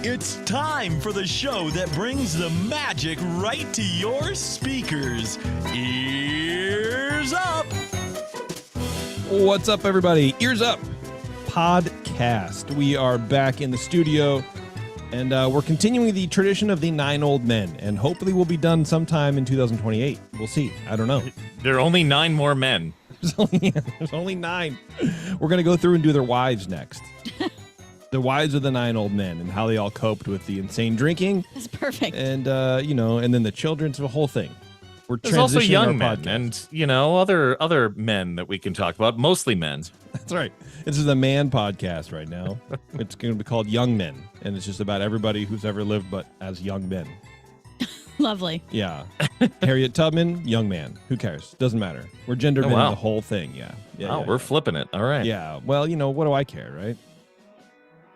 It's time for the show that brings the magic right to your speakers. Ears up! What's up, everybody? Ears Up podcast. We are back in the studio, and we're continuing the tradition of the 9 old men, and hopefully we'll be done sometime in 2028. We'll see. I don't know. There are only 9 more men. There's only 9. We're going to go through and do their wives next. The wives of the 9 old men and how they all coped with the insane drinking. That's perfect. And, and then the children's the whole thing. We're There's also young men podcast. and, other men that we can talk about, mostly men. That's right. This is a man podcast right now. It's going to be called Young Men, and it's just about everybody who's ever lived but as young men. Lovely. Yeah. Harriet Tubman, young man. Who cares? Doesn't matter. We're gendered in the whole thing. Yeah. We're flipping it. All right. Yeah. Well, what do I care, right?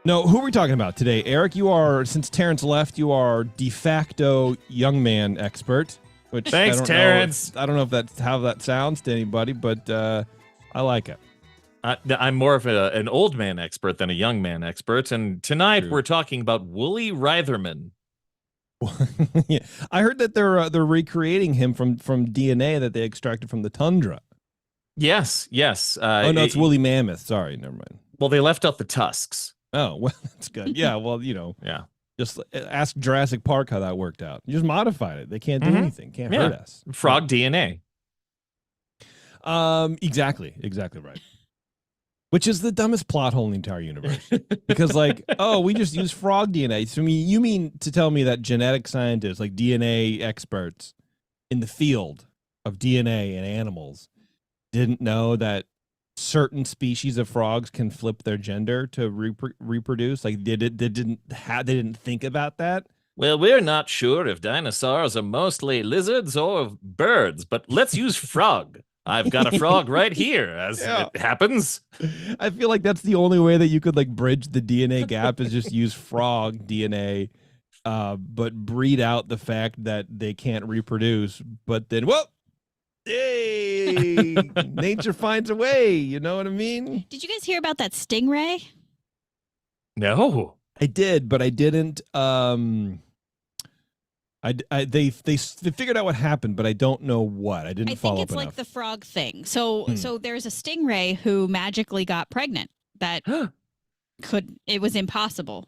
No, who are we talking about today? Eric, you are, since Terrence left, you are de facto young man expert. Which Thanks, Terrence. I don't know if that's how that sounds to anybody, but I like it. I'm more of an old man expert than a young man expert, and tonight we're talking about Woolie Reitherman. Yeah. I heard that they're recreating him from DNA that they extracted from the tundra. Yes. Oh no, it's woolly mammoth. Sorry, never mind. Well, they left out the tusks. Oh well, that's good. Yeah, well, yeah. Just ask Jurassic Park how that worked out. You just modified it. They can't do anything. Can't hurt us. Frog DNA. Exactly right. Which is the dumbest plot hole in the entire universe. Because we just use frog DNA. So you mean to tell me that genetic scientists, like DNA experts in the field of DNA and animals, didn't know that certain species of frogs can flip their gender to reproduce? Like they didn't think about that? Well, we're not sure if dinosaurs are mostly lizards or birds, but let's use frog. I've got a frog right here, as it happens. I feel like that's the only way that you could bridge the DNA gap is just use frog DNA, but breed out the fact that they can't reproduce. But then, hey, nature finds a way. You know what I mean? Did you guys hear about that stingray? No, I did, but I didn't. They figured out what happened, but I don't know what. I didn't follow up enough. I think it's like the frog thing. So there's a stingray who magically got pregnant. That it was impossible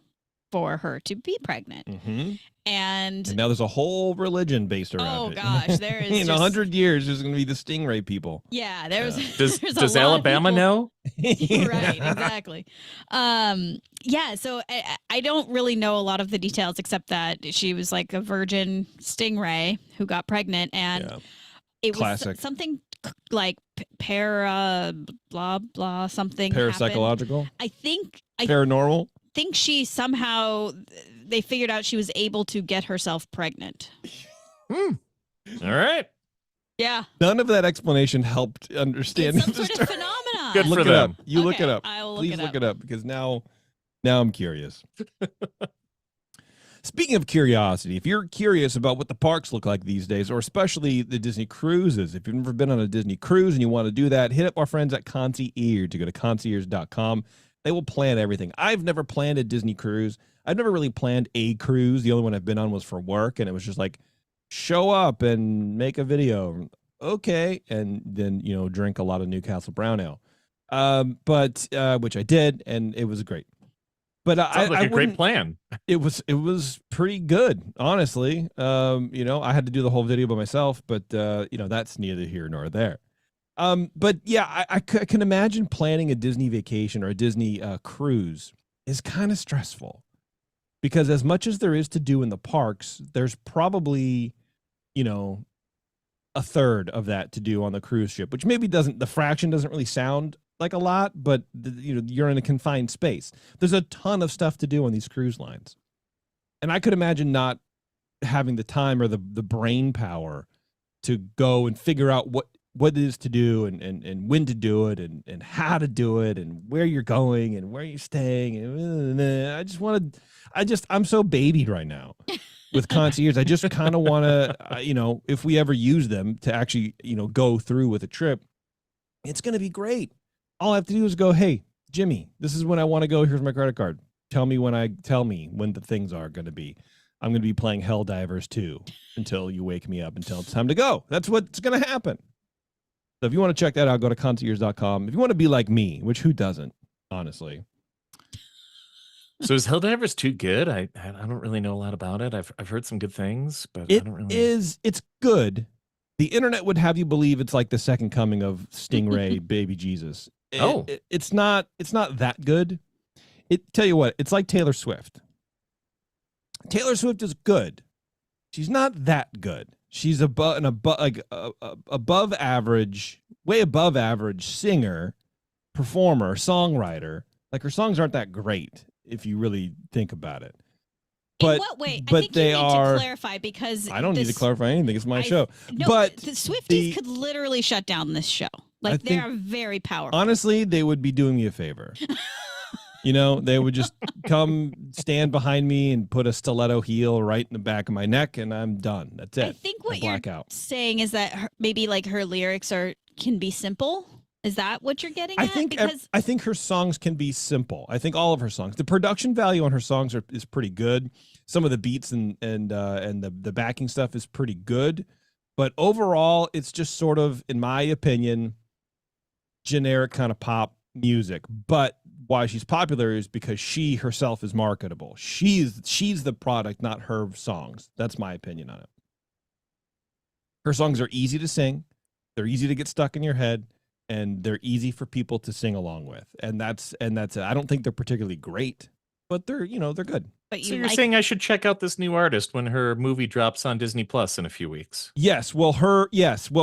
for her to be pregnant. Mm-hmm. And now there's a whole religion based around it. Oh gosh, there is. In 100 years, there's going to be the stingray people. Yeah, there's. Does Alabama know? Right, exactly. Yeah, so I don't really know a lot of the details except that she was like a virgin stingray who got pregnant, and it was something like blah blah something. Parapsychological. Happened. I think paranormal. Think she somehow they figured out she was able to get herself pregnant. All right. Yeah. None of that explanation helped understand some sort of phenomenon. Good look for it them. up. You look it up. I will Please look it up because now I'm curious. Speaking of curiosity, if you're curious about what the parks look like these days, or especially the Disney cruises, if you've never been on a Disney cruise and you want to do that, hit up our friends at Concierge to go to concierge.com. They will plan everything. I've never planned a Disney cruise. I've never really planned a cruise. The only one I've been on was for work, and it was just like, show up and make a video. Okay. And then, drink a lot of Newcastle Brown Ale. But which I did, and it was great. But sounds like a great plan. It was pretty good, honestly. I had to do the whole video by myself, but that's neither here nor there. But yeah, I can imagine planning a Disney vacation or a Disney cruise is kind of stressful because as much as there is to do in the parks, there's probably, a third of that to do on the cruise ship, which maybe the fraction doesn't really sound like a lot, but you're in a confined space. There's a ton of stuff to do on these cruise lines. And I could imagine not having the time or the brain power to go and figure out what it is to do and when to do it and how to do it and where you're going and where you're staying. And I'm so babied right now with concierge. I just kind of want to, if we ever use them to actually, go through with a trip, it's going to be great. All I have to do is go, hey, Jimmy, this is when I want to go. Here's my credit card. tell me when the things are going to be. I'm going to be playing Helldivers 2 until you wake me up until it's time to go. That's what's going to happen. So if you want to check that out, go to concierge.com. If you want to be like me, which who doesn't, honestly. So is Helldivers 2 good? I don't really know a lot about it. I've heard some good things, but I don't really. It's good. The internet would have you believe it's like the second coming of Stingray Baby Jesus. It's not that good. Tell you what, it's like Taylor Swift. Taylor Swift is good. She's not that good. She's above average, way above average singer, performer, songwriter. Like her songs aren't that great if you really think about it. But in what way? But I think they you need are. To clarify because I don't need to clarify anything. It's my show. No, but the Swifties could literally shut down this show. Like they are very powerful. Honestly, they would be doing me a favor. You know, they would just come stand behind me and put a stiletto heel right in the back of my neck, and I'm done. That's it. I think what you're saying is that maybe like her lyrics can be simple. Is that what you're getting at? I think her songs can be simple. I think all of her songs. The production value on her songs is pretty good. Some of the beats and the backing stuff is pretty good, but overall, it's just sort of, in my opinion, generic kind of pop music. But why she's popular is because she herself is marketable. She's the product, not her songs. That's my opinion on it. Her songs are easy to sing. They're easy to get stuck in your head, and they're easy for people to sing along with. And that's it. I don't think they're particularly great, but they're good. But so you're saying I should check out this new artist when her movie drops on Disney Plus in a few weeks? Yes. Well,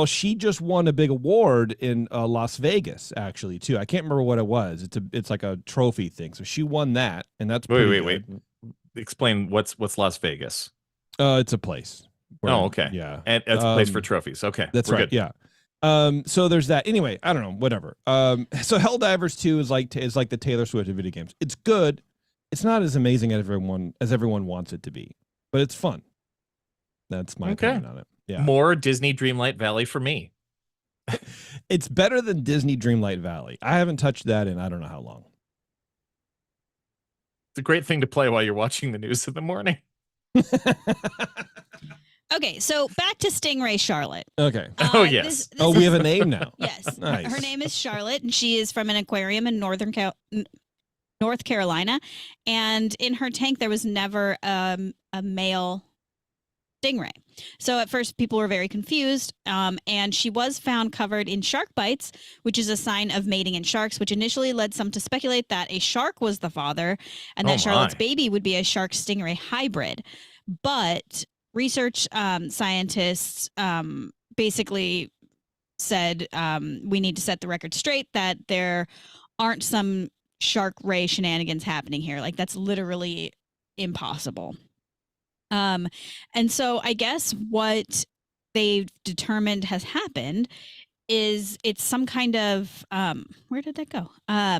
she just won a big award in Las Vegas, actually, too. I can't remember what it was. It's like a trophy thing. So she won that, and that's wait. Explain what's Las Vegas? It's a place. Okay. Yeah. And it's a place for trophies. Okay. That's right. Good. Yeah. So there's that. Anyway, I don't know. Whatever. So Helldivers 2 is like the Taylor Swift of video games. It's good. It's not as amazing as everyone wants it to be, but it's fun. That's my opinion on it. Yeah. More Disney Dreamlight Valley for me. It's better than Disney Dreamlight Valley. I haven't touched that in I don't know how long. It's a great thing to play while you're watching the news in the morning. Okay, so back to Stingray Charlotte. Okay. Yes. We have a name now. Yes. Nice. Her name is Charlotte, and she is from an aquarium in North Carolina. And in her tank, there was never a male stingray. So at first, people were very confused. And she was found covered in shark bites, which is a sign of mating in sharks, which initially led some to speculate that a shark was the father and that Charlotte's baby would be a shark stingray hybrid. But research scientists basically said we need to set the record straight that there aren't some shark ray shenanigans happening here. Like that's literally impossible. And so I guess what they've determined has happened is it's some kind of where did that go?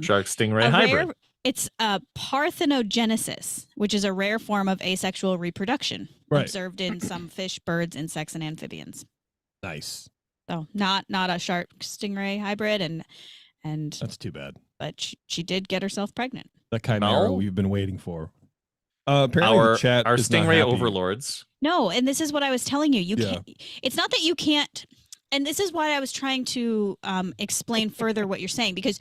Shark stingray hybrid. It's a parthenogenesis, which is a rare form of asexual reproduction observed in some fish, birds, insects, and amphibians. Nice. So not a shark stingray hybrid, and that's too bad. But she did get herself pregnant. That kind of arrow we've been waiting for. Apparently our chat stingray overlords. No, and this is what I was telling you. You can't. It's not that you can't. And this is why I was trying to explain further what you're saying, because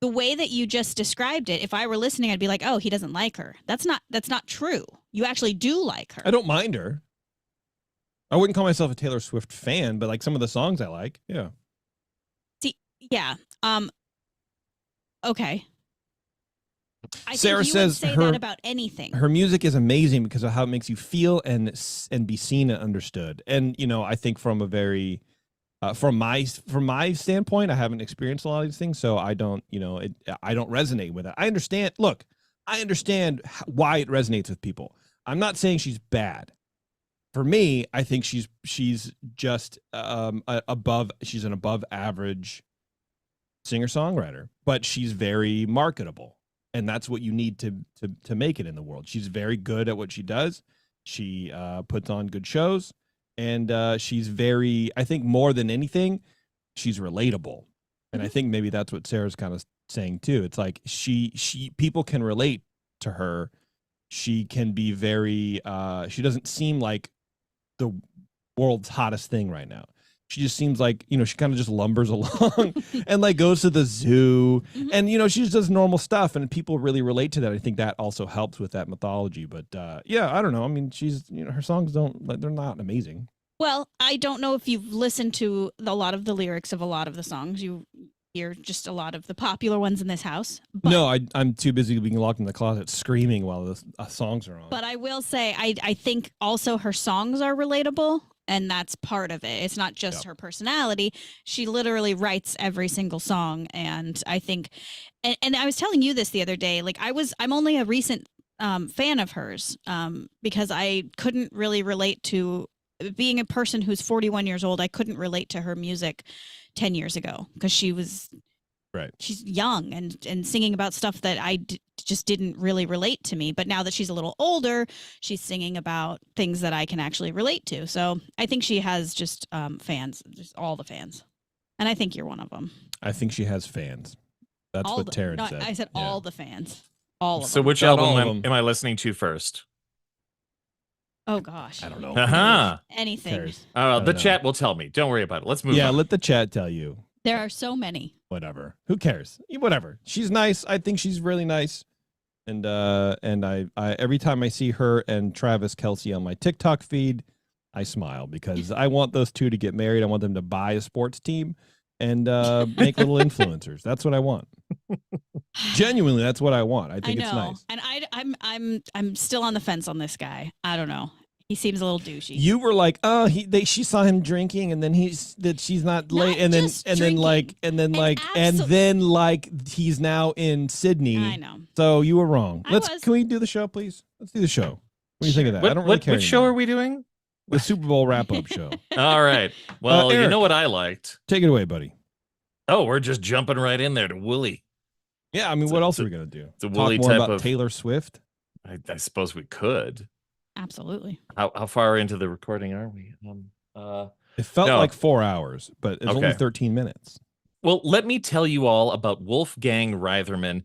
the way that you just described it, if I were listening, I'd be like, "Oh, he doesn't like her." That's not true. You actually do like her. I don't mind her. I wouldn't call myself a Taylor Swift fan, but like some of the songs I like. Yeah. See, yeah. Okay. Sarah think you says would say that about anything. Her music is amazing because of how it makes you feel and be seen and understood. And I think from a very from my standpoint, I haven't experienced a lot of these things, so I don't I don't resonate with it. I understand. Look, I understand why it resonates with people. I'm not saying she's bad. For me, I think she's just she's an above average singer-songwriter, but she's very marketable. And that's what you need to make it in the world. She's very good at what she does. She puts on good shows, and she's very, I think more than anything, she's relatable. And I think maybe that's what Sarah's kind of saying too. It's like people can relate to her, she can be very she doesn't seem like the world's hottest thing right now. She just seems like, she kind of just lumbers along and like goes to the zoo and, she just does normal stuff and people really relate to that. I think that also helps with that mythology. But yeah, I don't know. I mean, she's, her songs they're not amazing. Well, I don't know if you've listened to a lot of the lyrics of a lot of the songs. You hear just a lot of the popular ones in this house. But, no, I'm too busy being locked in the closet screaming while the songs are on. But I will say, I think also her songs are relatable. And that's part of it. It's not just her personality. She literally writes every single song. And I think, and I was telling you this the other day, like I'm only a recent fan of hers because I couldn't really relate to being a person who's 41 years old. I couldn't relate to her music 10 years ago because she's young and singing about stuff that just didn't really relate to me. But now that she's a little older, she's singing about things that I can actually relate to. So I think she has just fans, just all the fans. And I think you're one of them. I think she has fans. That's what Taryn said. I said all the fans. All of them. So which album am I listening to first? Oh, gosh. I don't know. Uh-huh. Anything. The chat will tell me. Don't worry about it. Let's move on. Yeah, let the chat tell you. There are so many. Whatever. Who cares? Whatever. She's nice. I think she's really nice. And I every time I see her and Travis Kelce on my TikTok feed, I smile because I want those two to get married. I want them to buy a sports team and make little influencers. That's what I want. Genuinely, that's what I want. I think it's nice. And I'm still on the fence on this guy. I don't know. He seems a little douchey. You were like, oh, she saw him drinking, and then she's not late, and then he's now in Sydney. I know. So you were wrong. Can we do the show, please? Let's do the show. What do you think of that? I don't really care. Which show are we doing? The Super Bowl wrap-up show. All right. Well, Erik, you know what I liked. Take it away, buddy. Oh, we're just jumping right in there to Woolie. Yeah, I mean, what else are we gonna do? It's a Talk Woolie more type about of Taylor Swift. I suppose we could. Absolutely. How far into the recording are we? It felt like 4 hours, but it's only 13 minutes. Well, let me tell you all about Wolfgang Reitherman.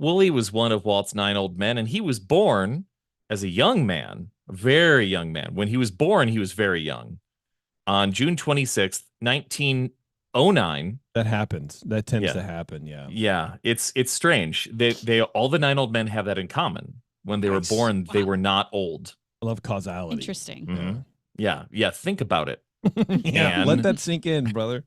Woolie was one of Walt's 9 old men, and he was born as a young man, a very young man. When he was born, he was very young. On June 26th, 1909. That happens. That tends to happen, yeah. Yeah, it's strange. They all the 9 old men have that in common. When they were born, they were not old. I love causality. Interesting. Mm-hmm. Yeah. Think about it. Yeah, let that sink in, brother.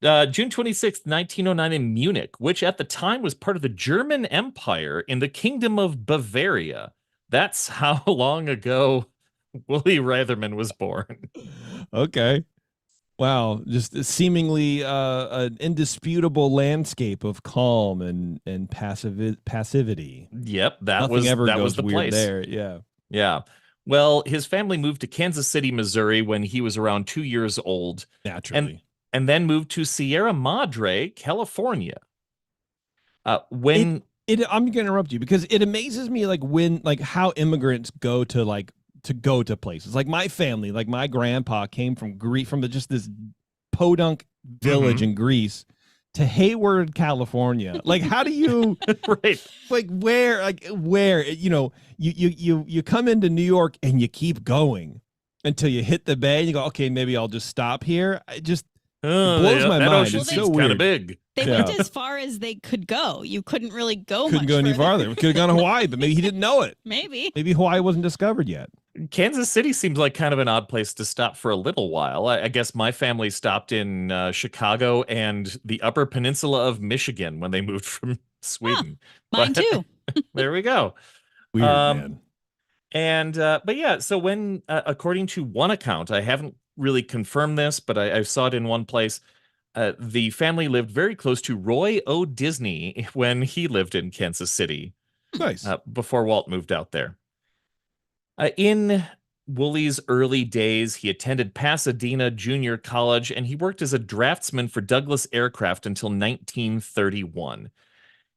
June 26th, 1909 in Munich, which at the time was part of the German Empire in the Kingdom of Bavaria. That's how long ago Woolie Reitherman was born. Okay. Wow, just seemingly an indisputable landscape of calm and passivity. Yep, that Nothing was the weird place there. Yeah. Yeah. Well, his family moved to Kansas City, Missouri when he was around 2 years old. Naturally. And then moved to Sierra Madre, California. I'm going to interrupt you because it amazes me how immigrants go to places. Like my family, like my grandpa came from Greece, from just this podunk village in Greece to Hayward, California. Like, how do you right? Like where you come into New York and you keep going until you hit the bay and you go, okay, maybe I'll just stop here. It just blows my mind. Ocean it's seems so weird. Kind of big. They went as far as they could go. You couldn't really go. Couldn't go any farther. We could have gone to Hawaii, but maybe he didn't know it. Maybe Hawaii wasn't discovered yet. Kansas City seems like kind of an odd place to stop for a little while. I guess my family stopped in Chicago and the Upper Peninsula of Michigan when they moved from Sweden. Mine too. There we go. Weird, man. And but yeah, so when according to one account, I haven't really confirmed this, but I saw it in one place. The family lived very close to Roy O. Disney when he lived in Kansas City. Nice. Before Walt moved out there. In Woolie's early days, he attended Pasadena Junior College, and he worked as a draftsman for Douglas Aircraft until 1931.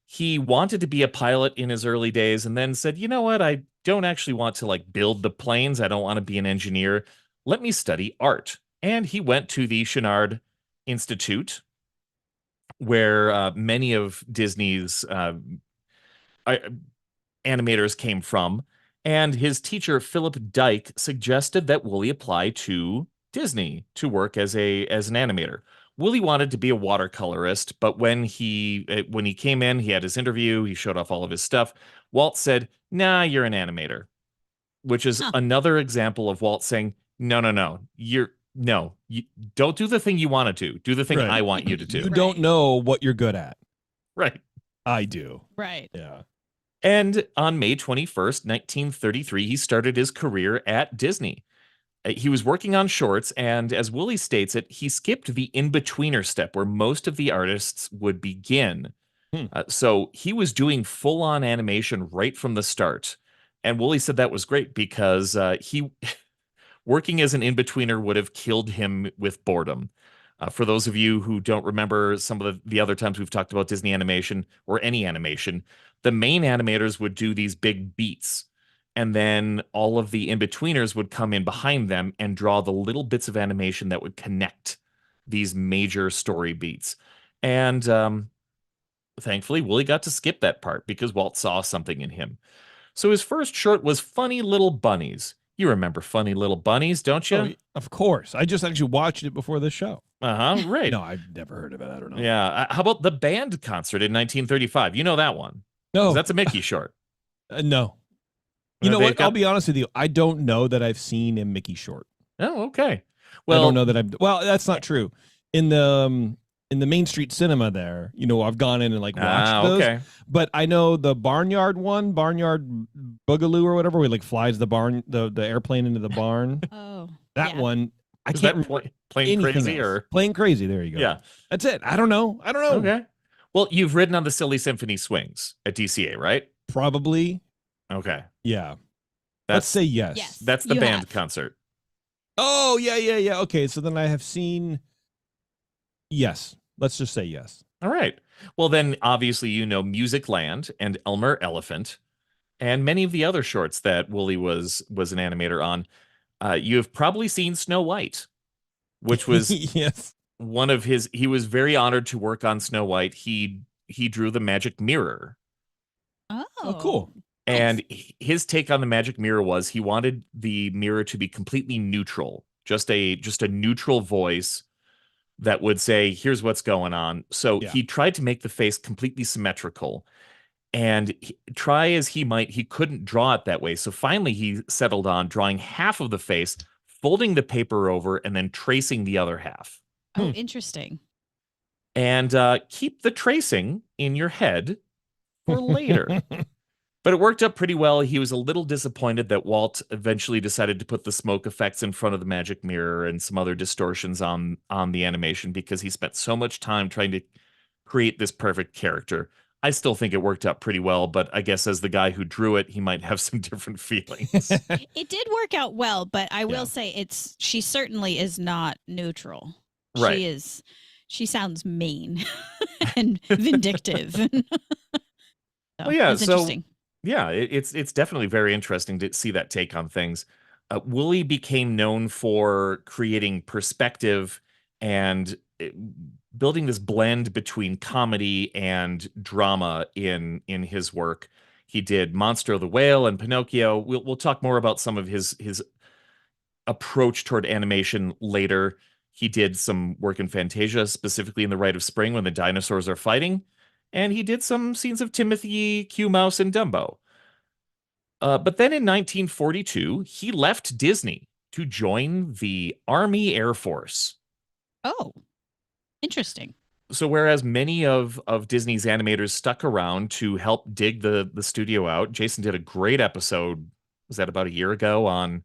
He wanted to be a pilot in his early days and then said, you know what, I don't actually want to build the planes. I don't want to be an engineer. Let me study art. And he went to the Chenard Institute, where many of Disney's animators came from. And his teacher, Philip Dyke, suggested that Woolie apply to Disney to work as an animator. Woolie wanted to be a watercolorist, but when he came in, he had his interview, he showed off all of his stuff. Walt said, "Nah, you're an animator," which is another example of Walt saying, "No, you don't do the thing you want to do. Do the thing I want you to do." You don't know what you're good at. Right. I do. Right. Yeah. And on May 21st, 1933, he started his career at Disney. He was working on shorts, and as Woolie states it, he skipped the in-betweener step where most of the artists would begin. So he was doing full-on animation right from the start. And Woolie said that was great because he working as an in-betweener would have killed him with boredom. For those of you who don't remember some of the other times we've talked about Disney animation or any animation, the main animators would do these big beats, and then all of the in-betweeners would come in behind them and draw the little bits of animation that would connect these major story beats. And thankfully, Woolie got to skip that part because Walt saw something in him. So his first short was Funny Little Bunnies. You remember Funny Little Bunnies, don't you? Oh, of course. I just actually watched it before the show. Right. No, I've never heard of it. I don't know. Yeah. How about the band concert in 1935? You know that one. No. That's a Mickey short. No. You know what? I'll be honest with you. I don't know that I've seen a Mickey short. Oh, okay. Well, I don't know that I've. Well, that's not true. In the Main Street Cinema there, I've gone in and like watched those. Okay. But I know the Barnyard one, Barnyard Boogaloo or whatever, where he like flies the airplane into the barn. Oh, that one. I Is can't that remember. Plane Crazy else. or Plane Crazy. There you go. Yeah. That's it. I don't know. Okay. Well, you've ridden on the Silly Symphony Swings at DCA, right? Probably. Okay. Yeah. Let's say yes. Yes. That's the You band have. concert. Oh, yeah. Okay, so then I have seen. Yes. Let's just say yes. All right. Well, then obviously Music Land and Elmer Elephant and many of the other shorts that Woolie was an animator on. You have probably seen Snow White, which was yes. one of his. He was very honored to work on Snow White. He drew the magic mirror. Oh, cool. And his take on the magic mirror was he wanted the mirror to be completely neutral, just a neutral voice that would say, "Here's what's going on." So he tried to make the face completely symmetrical. And try as he might, he couldn't draw it that way. So finally, he settled on drawing half of the face, folding the paper over, and then tracing the other half. Oh, interesting. And keep the tracing in your head for later. But it worked out pretty well. He was a little disappointed that Walt eventually decided to put the smoke effects in front of the magic mirror and some other distortions on the animation because he spent so much time trying to create this perfect character. I still think it worked out pretty well, but I guess as the guy who drew it, he might have some different feelings. It did work out well, but I will say she certainly is not neutral. Right. She sounds mean and vindictive. It's interesting. Yeah, it's definitely very interesting to see that take on things. Woolie became known for creating perspective and building this blend between comedy and drama in his work. He did Monster of the Whale and Pinocchio. We'll talk more about some of his approach toward animation later. He did some work in Fantasia, specifically in The Rite of Spring when the dinosaurs are fighting. And he did some scenes of Timothy, Q Mouse, and Dumbo. But then in 1942, he left Disney to join the Army Air Force. Oh, interesting. So whereas many of Disney's animators stuck around to help dig the studio out, Jason did a great episode, was that about a year ago, on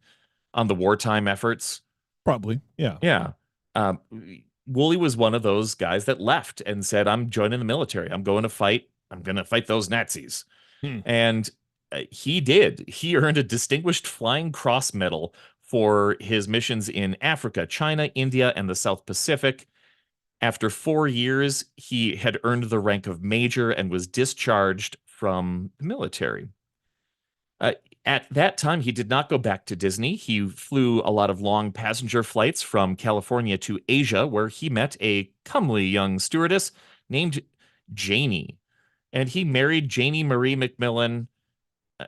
the wartime efforts? Probably, yeah. Yeah. Woolie was one of those guys that left and said, "I'm joining the military. I'm going to fight. I'm going to fight those Nazis." And he did. He earned a Distinguished Flying Cross Medal for his missions in Africa, China, India, and the South Pacific. After 4 years, he had earned the rank of major and was discharged from the military. At that time, he did not go back to Disney. He flew a lot of long passenger flights from California to Asia, where he met a comely young stewardess named Janie. and he married Janie Marie McMillan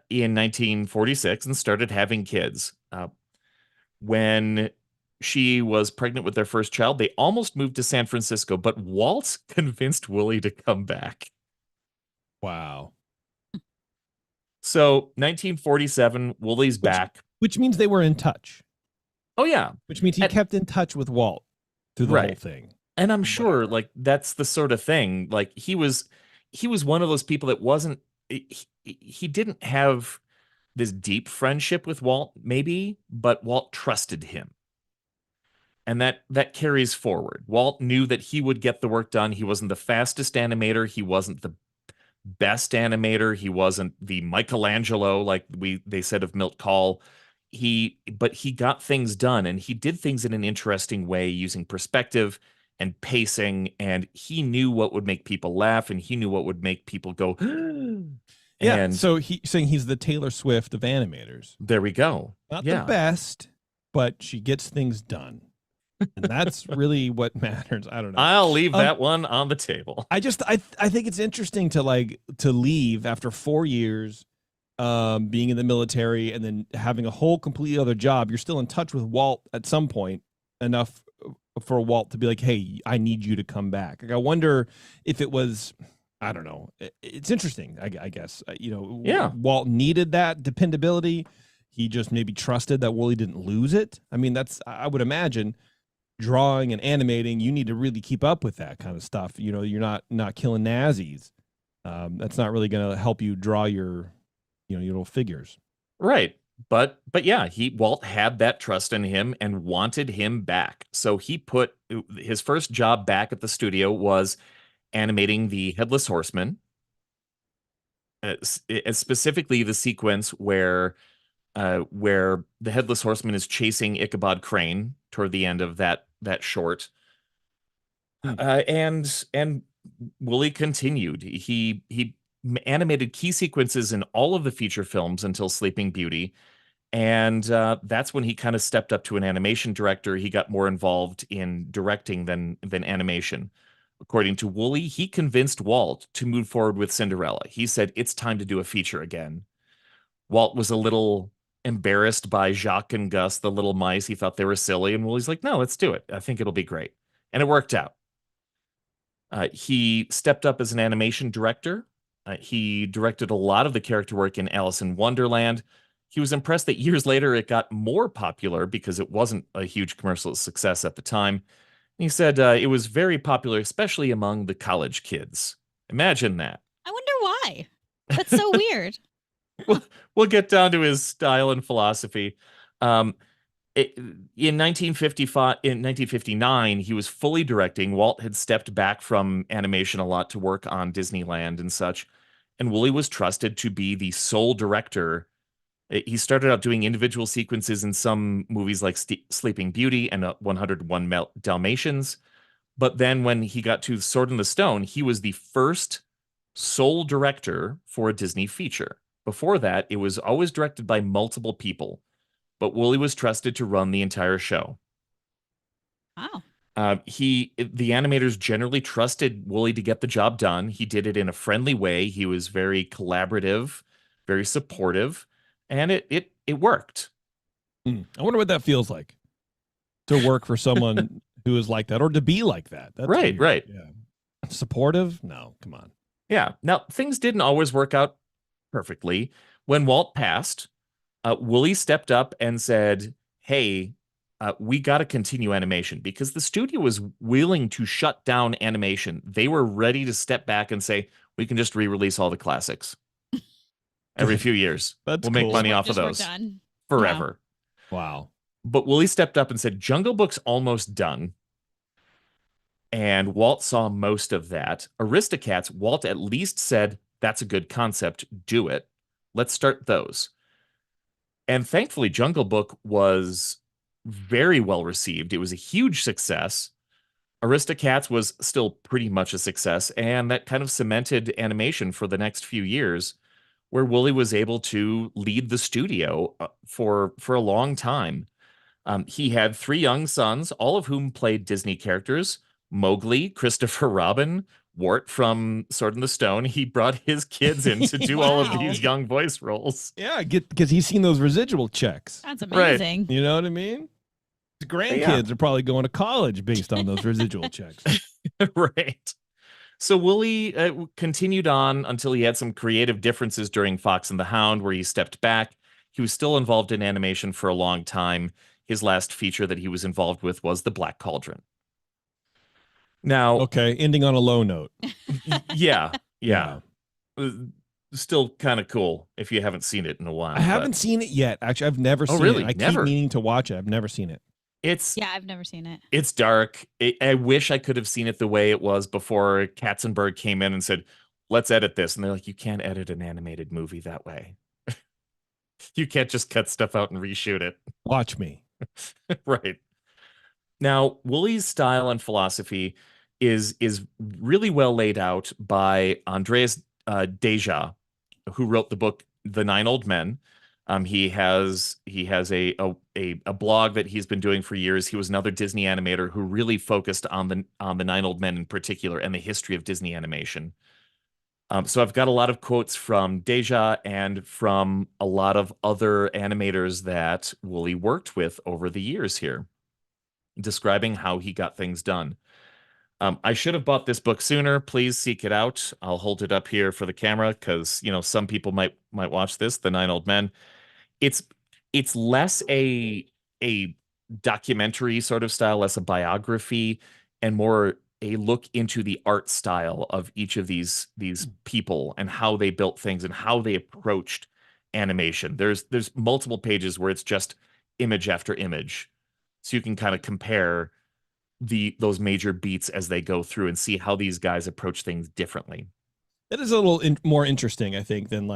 in 1946 and started having kids. When she was pregnant with their first child, they almost moved to San Francisco, but Walt convinced Woolie to come back. Wow. So 1947, Woolie's back. Which means they were in touch. Oh, yeah. Which means he kept in touch with Walt through the whole thing. And I'm sure like that's the sort of thing. Like he was one of those people that wasn't he didn't have this deep friendship with Walt, maybe, but Walt trusted him. And that carries forward. Walt knew that he would get the work done. He wasn't the fastest animator. He wasn't the best animator. He wasn't the Michelangelo like they said of Milt Kahl. But he got things done, and he did things in an interesting way using perspective and pacing, and he knew what would make people laugh, and he knew what would make people go yeah, and so saying he's the Taylor Swift of animators. There we go. Not the best, but she gets things done. And that's really what matters. I don't know. I'll leave that one on the table. I think it's interesting to leave after 4 years being in the military and then having a whole completely other job. You're still in touch with Walt at some point enough for Walt to be like, hey, I need you to come back. Like, I wonder if it was, I don't know. It's interesting, I guess. Walt needed that dependability. He just maybe trusted that Woolie didn't lose it. I mean, I would imagine drawing and animating, you need to really keep up with that kind of stuff. You know, you're not killing Nazis. That's not really going to help you draw your little figures. Right. But yeah, Walt had that trust in him and wanted him back. So he put his first job back at the studio was animating the Headless Horseman, specifically the sequence where the Headless Horseman is chasing Ichabod Crane toward the end of that short. And Woolie continued. He animated key sequences in all of the feature films until Sleeping Beauty. And that's when he kind of stepped up to an animation director. He got more involved in directing than animation. According to Woolie, he convinced Walt to move forward with Cinderella. He said, it's time to do a feature again. Walt was a little embarrassed by Jacques and Gus, the little mice. He thought they were silly. And Woolie's like, no, let's do it. I think it'll be great. And it worked out. He stepped up as an animation director. He directed a lot of the character work in Alice in Wonderland. He was impressed that years later it got more popular because it wasn't a huge commercial success at the time. He said it was very popular, especially among the college kids. Imagine that. I wonder why. That's so weird. We'll get down to his style and philosophy. In 1959, he was fully directing. Walt had stepped back from animation a lot to work on Disneyland and such, and Woolie was trusted to be the sole director. He started out doing individual sequences in some movies like Sleeping Beauty and 101 Dalmatians, but then when he got to Sword in the Stone, he was the first sole director for a Disney feature. Before that, it was always directed by multiple people, but Woolie was trusted to run the entire show. Wow. The animators generally trusted Woolie to get the job done. He did it in a friendly way. He was very collaborative, very supportive, and it worked. I wonder what that feels like to work for someone who is like that or to be like that. That's right, weird. right. Yeah. Supportive? No, come on. Yeah. Now, things didn't always work out perfectly. When Walt passed, Woolie stepped up and said, hey, we got to continue animation because the studio was willing to shut down animation. They were ready to step back and say, we can just re-release all the classics every few years. That's we'll cool. make money off of those forever. Wow. But Woolie stepped up and said, Jungle Book's almost done. And Walt saw most of that. Aristocats, Walt at least said, that's a good concept. Do it. Let's start those. And thankfully, Jungle Book was very well received. It was a huge success. Aristocats was still pretty much a success. And that kind of cemented animation for the next few years, where Woolie was able to lead the studio for a long time. He had 3 young sons, all of whom played Disney characters: Mowgli, Christopher Robin, Wart from Sword in the Stone. He brought his kids in to do all of Wow. these young voice roles. Yeah, because he's seen those residual checks. That's Right. amazing. You know what I mean? The grandkids are probably going to college based on those residual checks. Right. So Woolie continued on until he had some creative differences during Fox and the Hound, where he stepped back. He was still involved in animation for a long time. His last feature that he was involved with was The Black Cauldron. Now, Okay, ending on a low note. yeah. Still kind of cool if you haven't seen it in a while. I haven't seen it yet. Actually, I've never seen really? it. I Never? keep meaning to watch it. I've never seen it. Yeah, I've never seen it. It's dark. I wish I could have seen it the way it was before Katzenberg came in and said, let's edit this. And they're like, you can't edit an animated movie that way. You can't just cut stuff out and reshoot it. Watch me. Right. Now, Woolie's style and philosophy is really well laid out by Andreas Deja, who wrote the book The Nine Old Men. He has a blog that he's been doing for years. He was another Disney animator who really focused on the Nine Old Men in particular and the history of Disney animation. So I've got a lot of quotes from Deja and from a lot of other animators that Woolie worked with over the years here, describing how he got things done. I should have bought this book sooner. Please seek it out. I'll hold it up here for the camera because, some people might watch this, The Nine Old Men. It's less a documentary sort of style, less a biography, and more a look into the art style of each of these people and how they built things and how they approached animation. There's multiple pages where it's just image after image, so you can kind of compare those major beats as they go through and see how these guys approach things differently. It is a little more interesting, I think, than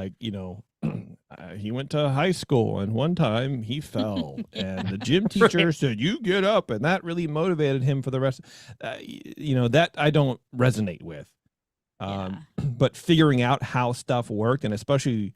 he went to high school and one time he fell and the gym teacher said, you get up. And that really motivated him for the rest. That I don't resonate with. But figuring out how stuff worked, and especially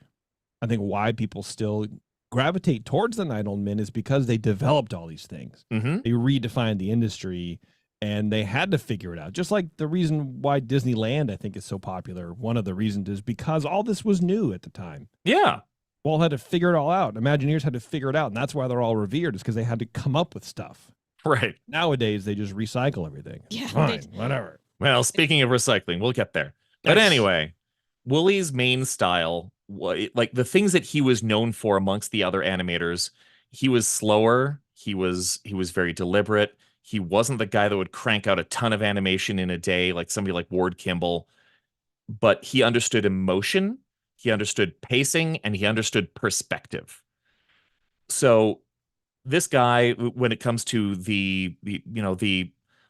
I think why people still gravitate towards the Nine Old Men is because they developed all these things. Mm-hmm. They redefined the industry and they had to figure it out. Just like the reason why Disneyland, I think, is so popular. One of the reasons is because all this was new at the time. Yeah. Walt had to figure it all out. Imagineers had to figure it out. And that's why they're all revered, is because they had to come up with stuff. Right. Nowadays, they just recycle everything. Yeah. Fine, whatever. Well, speaking of recycling, we'll get there. But anyway, Woolie's main style, like the things that he was known for amongst the other animators, he was slower. He was very deliberate. He wasn't the guy that would crank out a ton of animation in a day like somebody like Ward Kimball, but he understood emotion, he understood pacing, and he understood perspective. So this guy, when it comes to the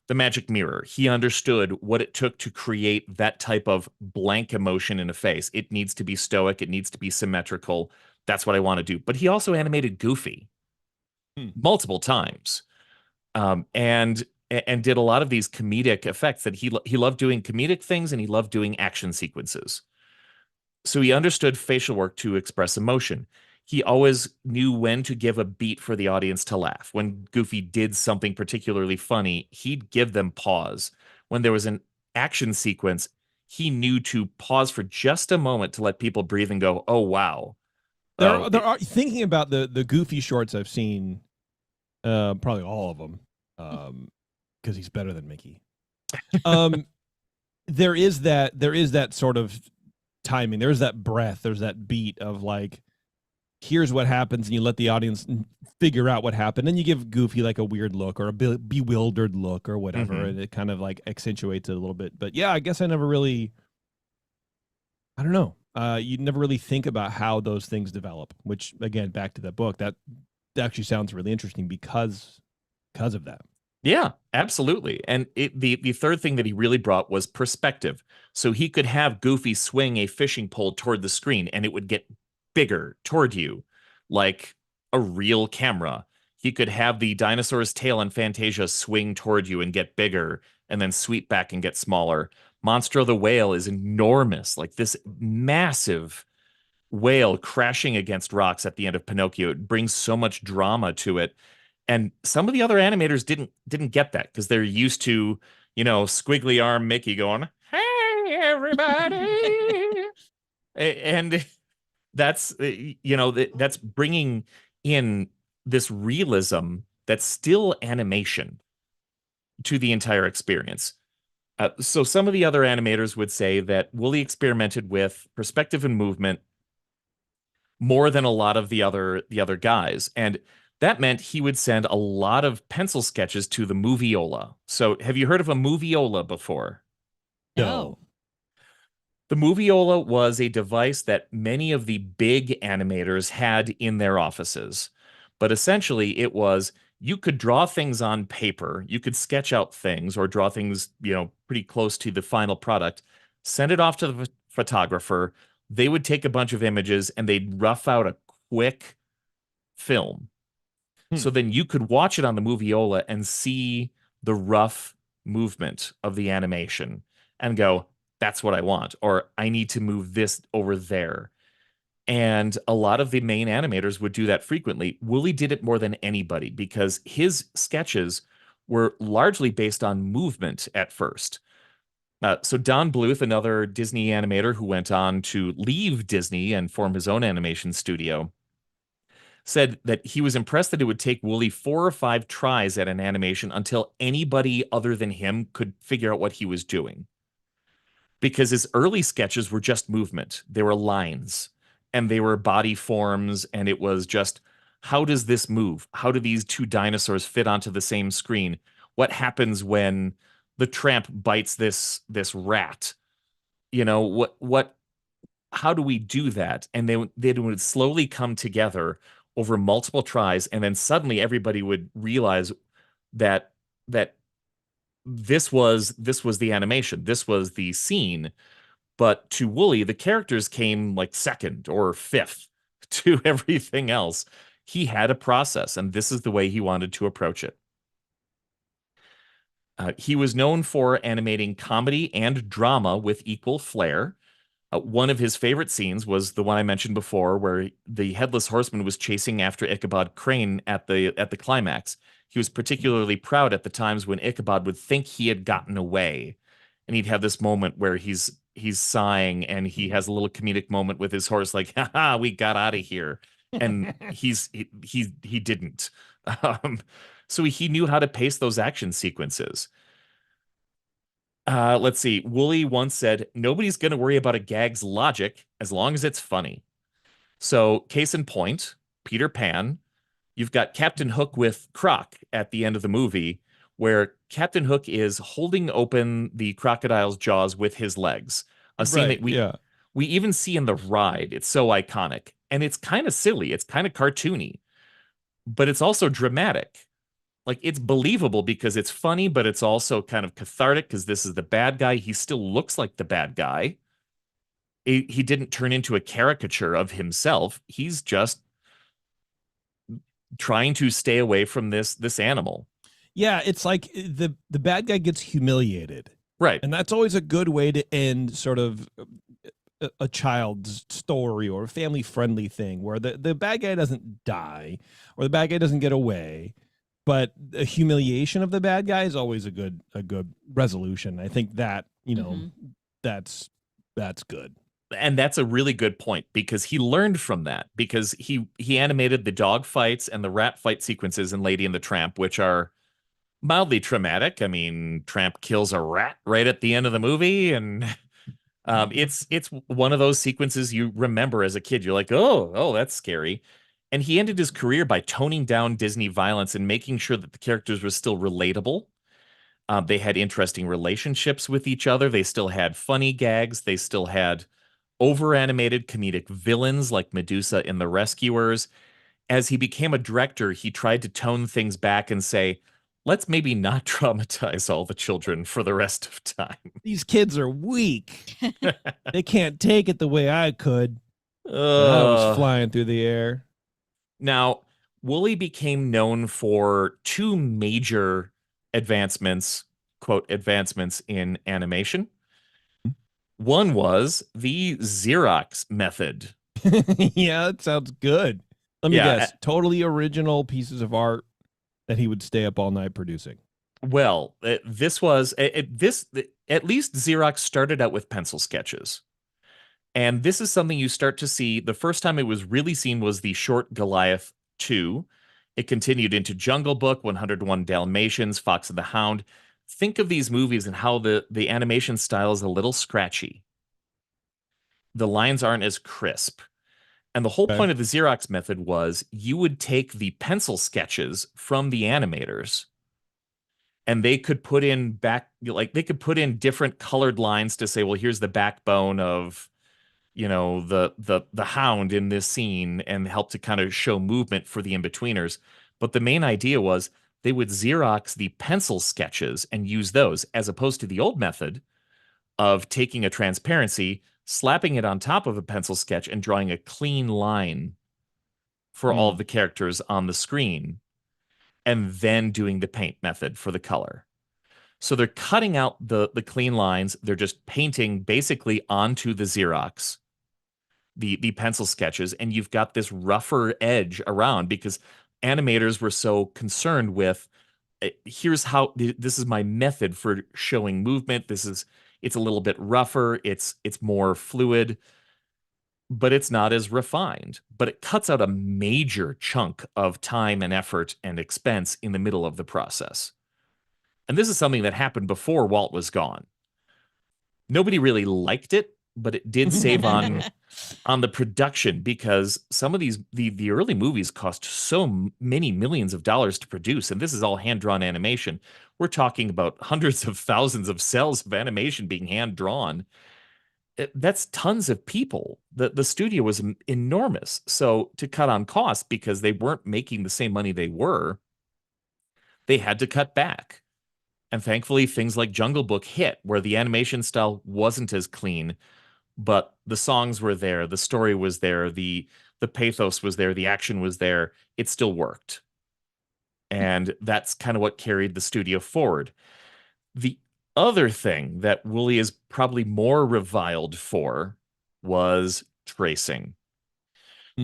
magic mirror, he understood what it took to create that type of blank emotion in a face. It needs to be stoic. It needs to be symmetrical. That's what I want to do. But he also animated Goofy multiple times, and did a lot of these comedic effects that he loved doing comedic things, and he loved doing action sequences. So he understood facial work to express emotion. He always knew when to give a beat for the audience to laugh. When Goofy did something particularly funny, he'd give them pause. When there was an action sequence, he knew to pause for just a moment to let people breathe and go, oh, wow. There are thinking about the Goofy shorts I've seen, probably all of them, because he's better than Mickey. There is that sort of timing. There's that breath. There's that beat of like, here's what happens, and you let the audience figure out what happened, and you give Goofy like a weird look or a bewildered look or whatever, and it kind of like accentuates it a little bit. But yeah, I guess I don't know. You never really think about how those things develop, which again, back to that book, that actually sounds really interesting because of that. Yeah, absolutely. And the third thing that he really brought was perspective. So he could have Goofy swing a fishing pole toward the screen and it would get bigger toward you, like a real camera. He could have the dinosaur's tail in Fantasia swing toward you and get bigger and then sweep back and get smaller. Monstro the whale is enormous, like this massive whale crashing against rocks at the end of Pinocchio. It brings so much drama to it. And some of the other animators didn't get that because they're used to, squiggly arm Mickey going, hey, everybody. And that's, that's bringing in this realism that's still animation to the entire experience. So some of the other animators would say that Woolie experimented with perspective and movement more than a lot of the other guys, and that meant he would send a lot of pencil sketches to the Moviola. So have you heard of a Moviola before? No. The Moviola was a device that many of the big animators had in their offices. But essentially, it was you could draw things on paper, you could sketch out things or draw things, pretty close to the final product, send it off to the photographer. They would take a bunch of images and they'd rough out a quick film. So then you could watch it on the Moviola and see the rough movement of the animation and go, that's what I want, or I need to move this over there. And a lot of the main animators would do that frequently. Woolie did it more than anybody because his sketches were largely based on movement at first. So Don Bluth, another Disney animator who went on to leave Disney and form his own animation studio, said that he was impressed that it would take Woolie 4 or 5 tries at an animation until anybody other than him could figure out what he was doing. Because his early sketches were just movement. They were lines and they were body forms, and it was just, how does this move? How do these two dinosaurs fit onto the same screen? What happens when the tramp bites this rat? How do we do that? And they would slowly come together over multiple tries, and then suddenly everybody would realize that this was the animation, this was the scene. But to Woolie, the characters came like second or fifth to everything else. He had a process, and this is the way he wanted to approach it. He was known for animating comedy and drama with equal flair. One of his favorite scenes was the one I mentioned before, where the Headless Horseman was chasing after Ichabod Crane at the climax. He was particularly proud at the times when Ichabod would think he had gotten away, and he'd have this moment where he's sighing and he has a little comedic moment with his horse, like, "Ha, we got out of here," and he didn't. So he knew how to pace those action sequences. Let's see. Woolie once said, "Nobody's going to worry about a gag's logic as long as it's funny." So, case in point, Peter Pan. You've got Captain Hook with Croc at the end of the movie, where Captain Hook is holding open the crocodile's jaws with his legs. A scene that we even see in the ride. It's so iconic. And it's kind of silly. It's kind of cartoony. But it's also dramatic. Like, it's believable because it's funny, but it's also kind of cathartic because this is the bad guy. He still looks like the bad guy. He didn't turn into a caricature of himself. He's just trying to stay away from this animal. Yeah, it's like the bad guy gets humiliated. Right. And that's always a good way to end sort of a child's story or a family-friendly thing where the bad guy doesn't die or the bad guy doesn't get away, but the humiliation of the bad guy is always a good resolution. I think that, that's good. And that's a really good point because he learned from that, because he animated the dog fights and the rat fight sequences in Lady and the Tramp, which are mildly traumatic. I mean, Tramp kills a rat right at the end of the movie, and it's one of those sequences you remember as a kid. You're like, oh, that's scary. And he ended his career by toning down Disney violence and making sure that the characters were still relatable. They had interesting relationships with each other. They still had funny gags. They still had over-animated comedic villains like Medusa in The Rescuers. As he became a director, he tried to tone things back and say, let's maybe not traumatize all the children for the rest of time. These kids are weak. They can't take it the way I could. I was flying through the air. Now, Woolie became known for 2 major advancements, quote, advancements in animation. One was the Xerox method. Yeah, that sounds good. Let me guess. Totally original pieces of art that he would stay up all night producing. Well, this was at least Xerox started out with pencil sketches. And this is something you start to see. The first time it was really seen was the short Goliath 2. It continued into Jungle Book, 101 Dalmatians, Fox and the Hound. Think of these movies and how the animation style is a little scratchy. The lines aren't as crisp. And the whole point of the Xerox method was you would take the pencil sketches from the animators and they could put in different colored lines to say, well, here's the backbone of, the hound in this scene, and help to kind of show movement for the in-betweeners. But the main idea was they would Xerox the pencil sketches and use those, as opposed to the old method of taking a transparency, slapping it on top of a pencil sketch, and drawing a clean line for all of the characters on the screen, and then doing the paint method for the color. So they're cutting out the clean lines. They're just painting basically onto the Xerox, the pencil sketches, and you've got this rougher edge around because animators were so concerned with, here's how, this is my method for showing movement. It's a little bit rougher. It's more fluid, but it's not as refined. But it cuts out a major chunk of time and effort and expense in the middle of the process. And this is something that happened before Walt was gone. Nobody really liked it, but it did save on the production, because some of the early movies cost so many millions of dollars to produce, and this is all hand-drawn animation. We're talking about hundreds of thousands of cells of animation being hand-drawn. That's tons of people. The studio was enormous. So to cut on costs, because they weren't making the same money they were, they had to cut back. And thankfully, things like Jungle Book hit, where the animation style wasn't as clean, but the songs were there, the story was there, the pathos was there, the action was there. It still worked. And that's kind of what carried the studio forward. The other thing that Woolie is probably more reviled for was tracing.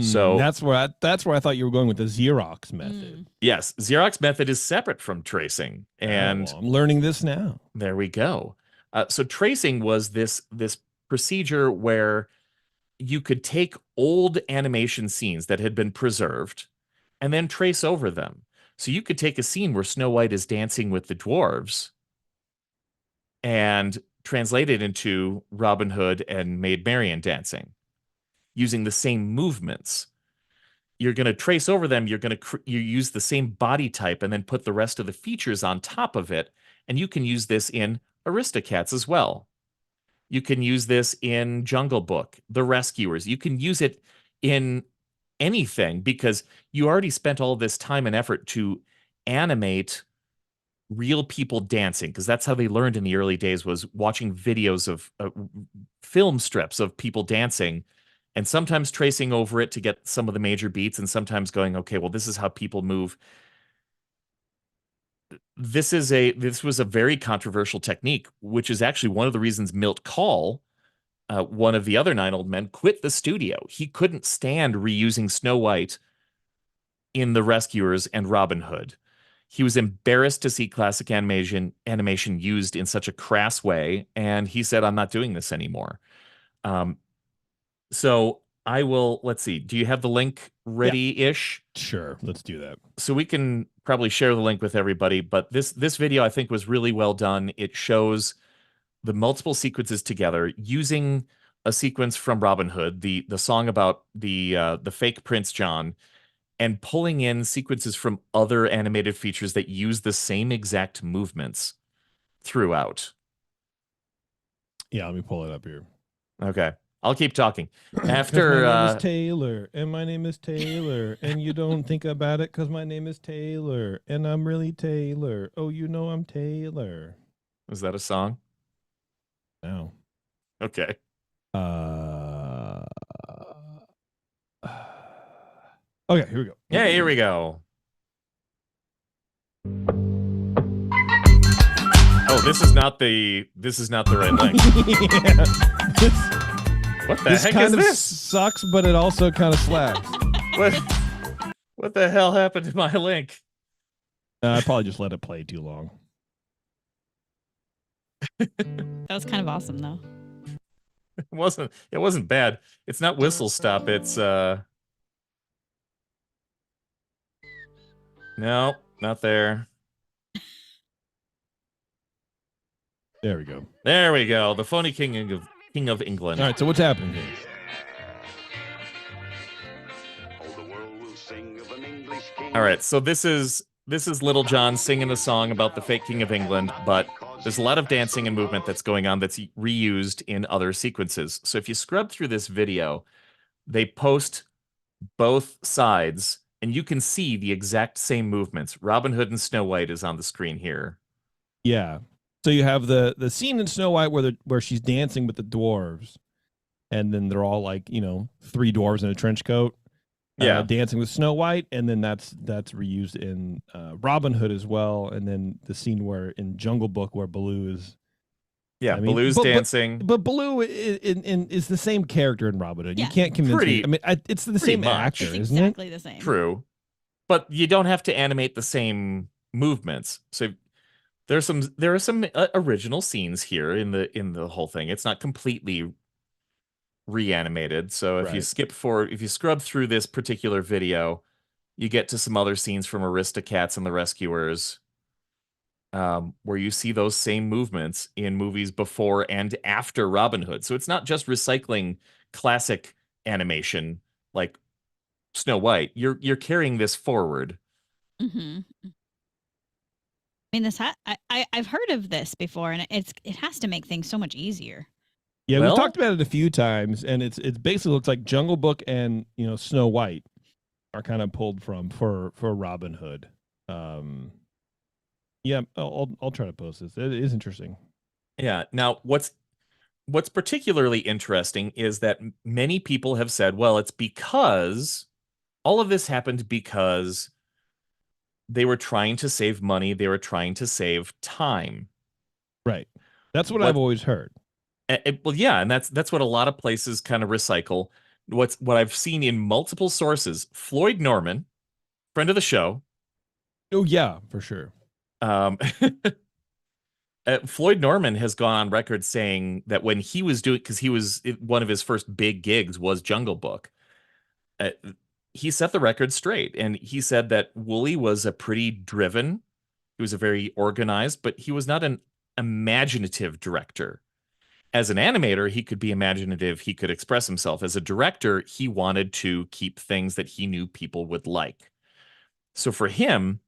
So that's where I thought you were going with the Xerox method. Yes, Xerox method is separate from tracing, and I'm learning this now. There we go. So tracing was this procedure where you could take old animation scenes that had been preserved and then trace over them. So you could take a scene where Snow White is dancing with the dwarves and translate it into Robin Hood and Maid Marian dancing using the same movements. You're going to trace over them. You use the same body type and then put the rest of the features on top of it. And you can use this in Aristocats as well. You can use this in Jungle Book, The Rescuers. You can use it in anything, because you already spent all this time and effort to animate real people dancing, because that's how they learned in the early days, was watching videos of film strips of people dancing, and sometimes tracing over it to get some of the major beats, and sometimes going, okay, well, this is how people move. This was a very controversial technique, which is actually one of the reasons Milt Kahl, one of the other 9 old men, quit the studio. He couldn't stand reusing Snow White in The Rescuers and Robin Hood. He was embarrassed to see classic animation used in such a crass way, and he said, I'm not doing this anymore. So I will, let's see, do you have the link ready-ish? Yeah. Sure, let's do that. So we can probably share the link with everybody, but this video I think was really well done. It shows the multiple sequences together using a sequence from Robin Hood, the song about the fake Prince John, and pulling in sequences from other animated features that use the same exact movements throughout. Yeah, let me pull it up here. Okay. I'll keep talking. After my name is Taylor, and my name is Taylor, and you don't think about it because my name is Taylor, and I'm really Taylor. Oh, you know I'm Taylor. Is that a song? No. Okay. Okay, here we go. Yeah, here we go. Oh, this is not the right link. What the heck is this? Sucks, but it also kind of slaps. What the hell happened to my link? I probably just let it play too long. That was kind of awesome, though. It wasn't bad. It's not whistle stop. It's no, not there. There we go. There we go. The phony King of England. All right, so what's happening here? All right, so this is Little John singing a song about the fake King of England, but there's a lot of dancing and movement that's going on that's reused in other sequences. So if you scrub through this video, they post both sides, and you can see the exact same movements. Robin Hood and Snow White is on the screen here. Yeah. So you have the scene in Snow White where she's dancing with the dwarves, and then they're all like, you know, 3 dwarves in a trench coat. Yeah, dancing with Snow White, and then that's reused in Robin Hood as well, and then the scene where in Jungle Book where Baloo is, Baloo's dancing, but Baloo is the same character in Robin Hood. Yeah. You can't convince me. I mean, it's the same much. actor, It's isn't exactly the same. True, but you don't have to animate the same movements. So there are some original scenes here in the whole thing. It's not completely reanimated. So if you scrub through this particular video, you get to some other scenes from Aristocats and the Rescuers, where you see those same movements in movies before and after Robin Hood. So it's not just recycling classic animation like Snow White. You're carrying this forward. Mm-hmm. I mean, I've heard of this before, and it has to make things so much easier. Yeah, Well, we talked about it a few times, and it's basically looks like Jungle Book and, you know, Snow White are kind of pulled from for Robin Hood. Yeah, I'll try to post this. It is interesting. Yeah. Now, what's particularly interesting is that many people have said, well, it's because all of this happened because they were trying to save money. They were trying to save time. Right. That's what I've always heard. Well, yeah, and that's what a lot of places kind of recycle. What I've seen in multiple sources, Floyd Norman, friend of the show. Oh yeah, for sure. Floyd Norman has gone on record saying that when he was doing, because one of his first big gigs was Jungle Book, he set the record straight, and he said that Woolie was a pretty driven, he was a very organized, but he was not an imaginative director. As an animator, he could be imaginative, he could express himself. As a director, he wanted to keep things that he knew people would like. So for him,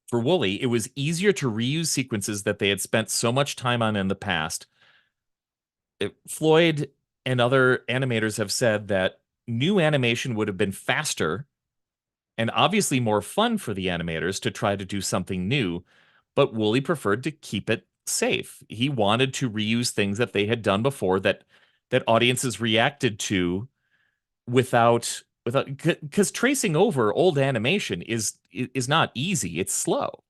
for Woolie, it was easier to reuse sequences that they had spent so much time on in the past. Floyd and other animators have said that new animation would have been faster and obviously more fun for the animators to try to do something new, but Woolie preferred to keep it safe. He wanted to reuse things that they had done before that audiences reacted to without, because tracing over old animation is not easy. It's slow.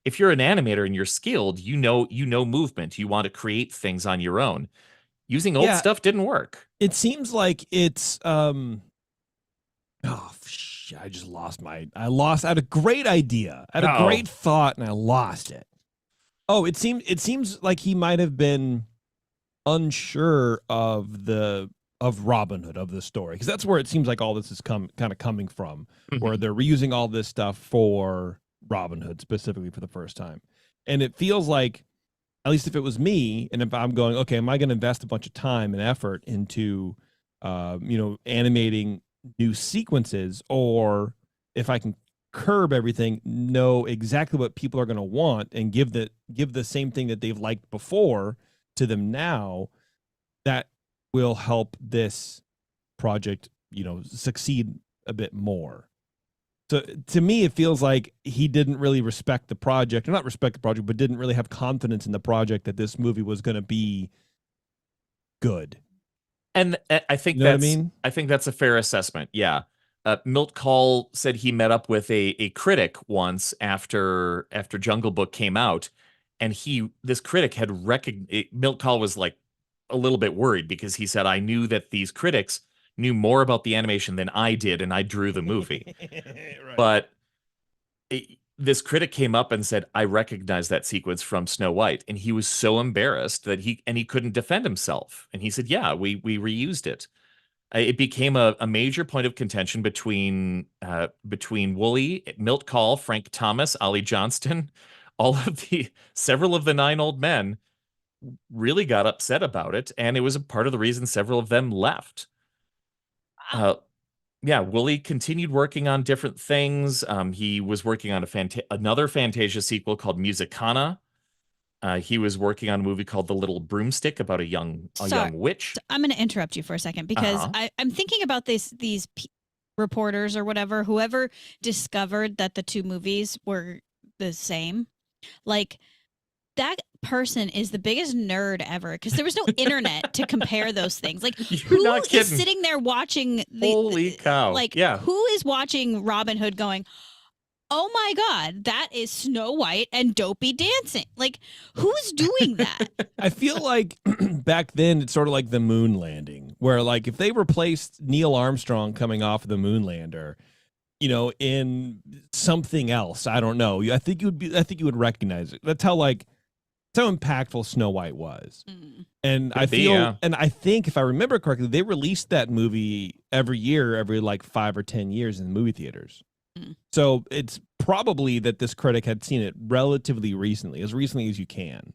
If you're an animator and you're skilled, you know movement. You want to create things on your own. Using old stuff didn't work. It seems like it's I had a great idea. I had a great thought and I lost it. Oh, it seems like he might have been unsure of Robin Hood, of the story, because that's where it seems like all this is kind of coming from, where they're reusing all this stuff for Robin Hood specifically for the first time. And it feels like, at least if it was me, and if I'm going, okay, am I going to invest a bunch of time and effort into animating new sequences, or if I can curb everything, know exactly what people are going to want, and give the same thing that they've liked before to them now, that will help this project, succeed a bit more. So to me, it feels like he didn't really respect the project, or not respect the project, but didn't really have confidence in the project that this movie was going to be good. And I think I think that's a fair assessment. Yeah. Milt Kahl said he met up with a critic once after Jungle Book came out, and this critic had recognized, Milt Kahl was like a little bit worried, because he said, I knew that these critics knew more about the animation than I did, and I drew the movie. Right. But this critic came up and said, I recognize that sequence from Snow White. And he was so embarrassed that he couldn't defend himself. And he said, yeah, we reused it. It became a major point of contention between Woolie, Milt Kahl, Frank Thomas, Ollie Johnston, several of the 9 old men really got upset about it. And it was a part of the reason several of them left. Yeah, Woolie continued working on different things. He was working on another Fantasia sequel called Musicana. He was working on a movie called The Little Broomstick about a young witch. So I'm going to interrupt you for a second because I'm thinking about these reporters or whoever discovered that the 2 movies were the same. Like, that person is the biggest nerd ever because there was no internet to compare those things. Like, who is sitting there watching Holy cow. Like, who is watching Robin Hood going, oh my God, that is Snow White and Dopey dancing? Like, who's doing that? I feel like back then it's sort of like the moon landing, where like if they replaced Neil Armstrong coming off of the moon lander, you know, in something else, I don't know. I think you would recognize it. That's how impactful Snow White was. And I think if I remember correctly, they released that movie every year, every like 5 or 10 years in movie theaters. So it's probably that this critic had seen it relatively recently, as recently as you can.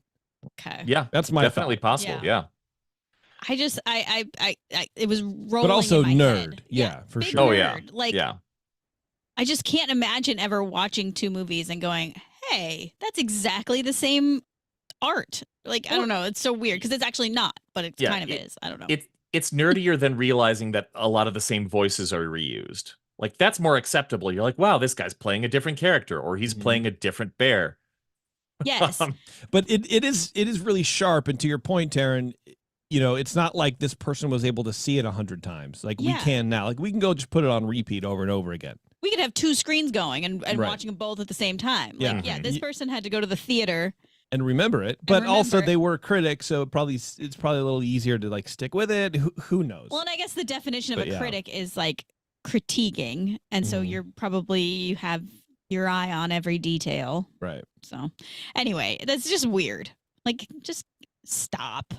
Okay. Yeah, that's my definitely thought. possible. Yeah. I just, it was rolling. But also in my nerd. head. Yeah, for big sure. Oh nerd. yeah. Like, yeah. I just can't imagine ever watching 2 movies and going, hey, that's exactly the same art. Like, I don't know. It's so weird because it's actually not, but it kind of is. I don't know. It's nerdier than realizing that a lot of the same voices are reused. Like, that's more acceptable. You're like, wow, this guy's playing a different character, or he's playing a different bear. Yes. But it is really sharp. And to your point, Taryn, you know, it's not like this person was able to see it 100 times. Like we can now. Like we can go just put it on repeat over and over again. We could have 2 screens going and watching them both at the same time. Like, this person had to go to the theater and remember it, but also they were critics, so it's probably a little easier to like stick with it. Who knows? Well, and I guess the definition of a critic is like critiquing, and so you have your eye on every detail, right? So anyway, that's just weird. Like, just stop,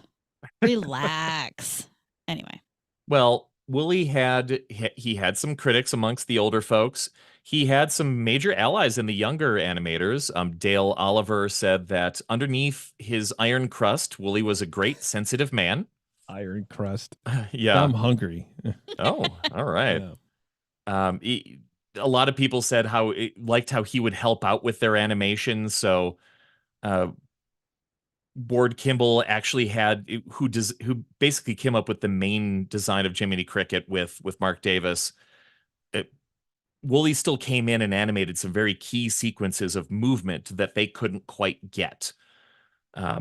relax. Anyway, well, Woolie had some critics amongst the older folks. He had some major allies in the younger animators. Dale Oliver said that underneath his iron crust, Woolie was a great, sensitive man. Iron crust. Yeah. I'm hungry. Oh, all right. A lot of people said liked how he would help out with their animations. So Ward Kimball actually who basically came up with the main design of Jiminy Cricket with Mark Davis. Woolie still came in and animated some very key sequences of movement that they couldn't quite get. A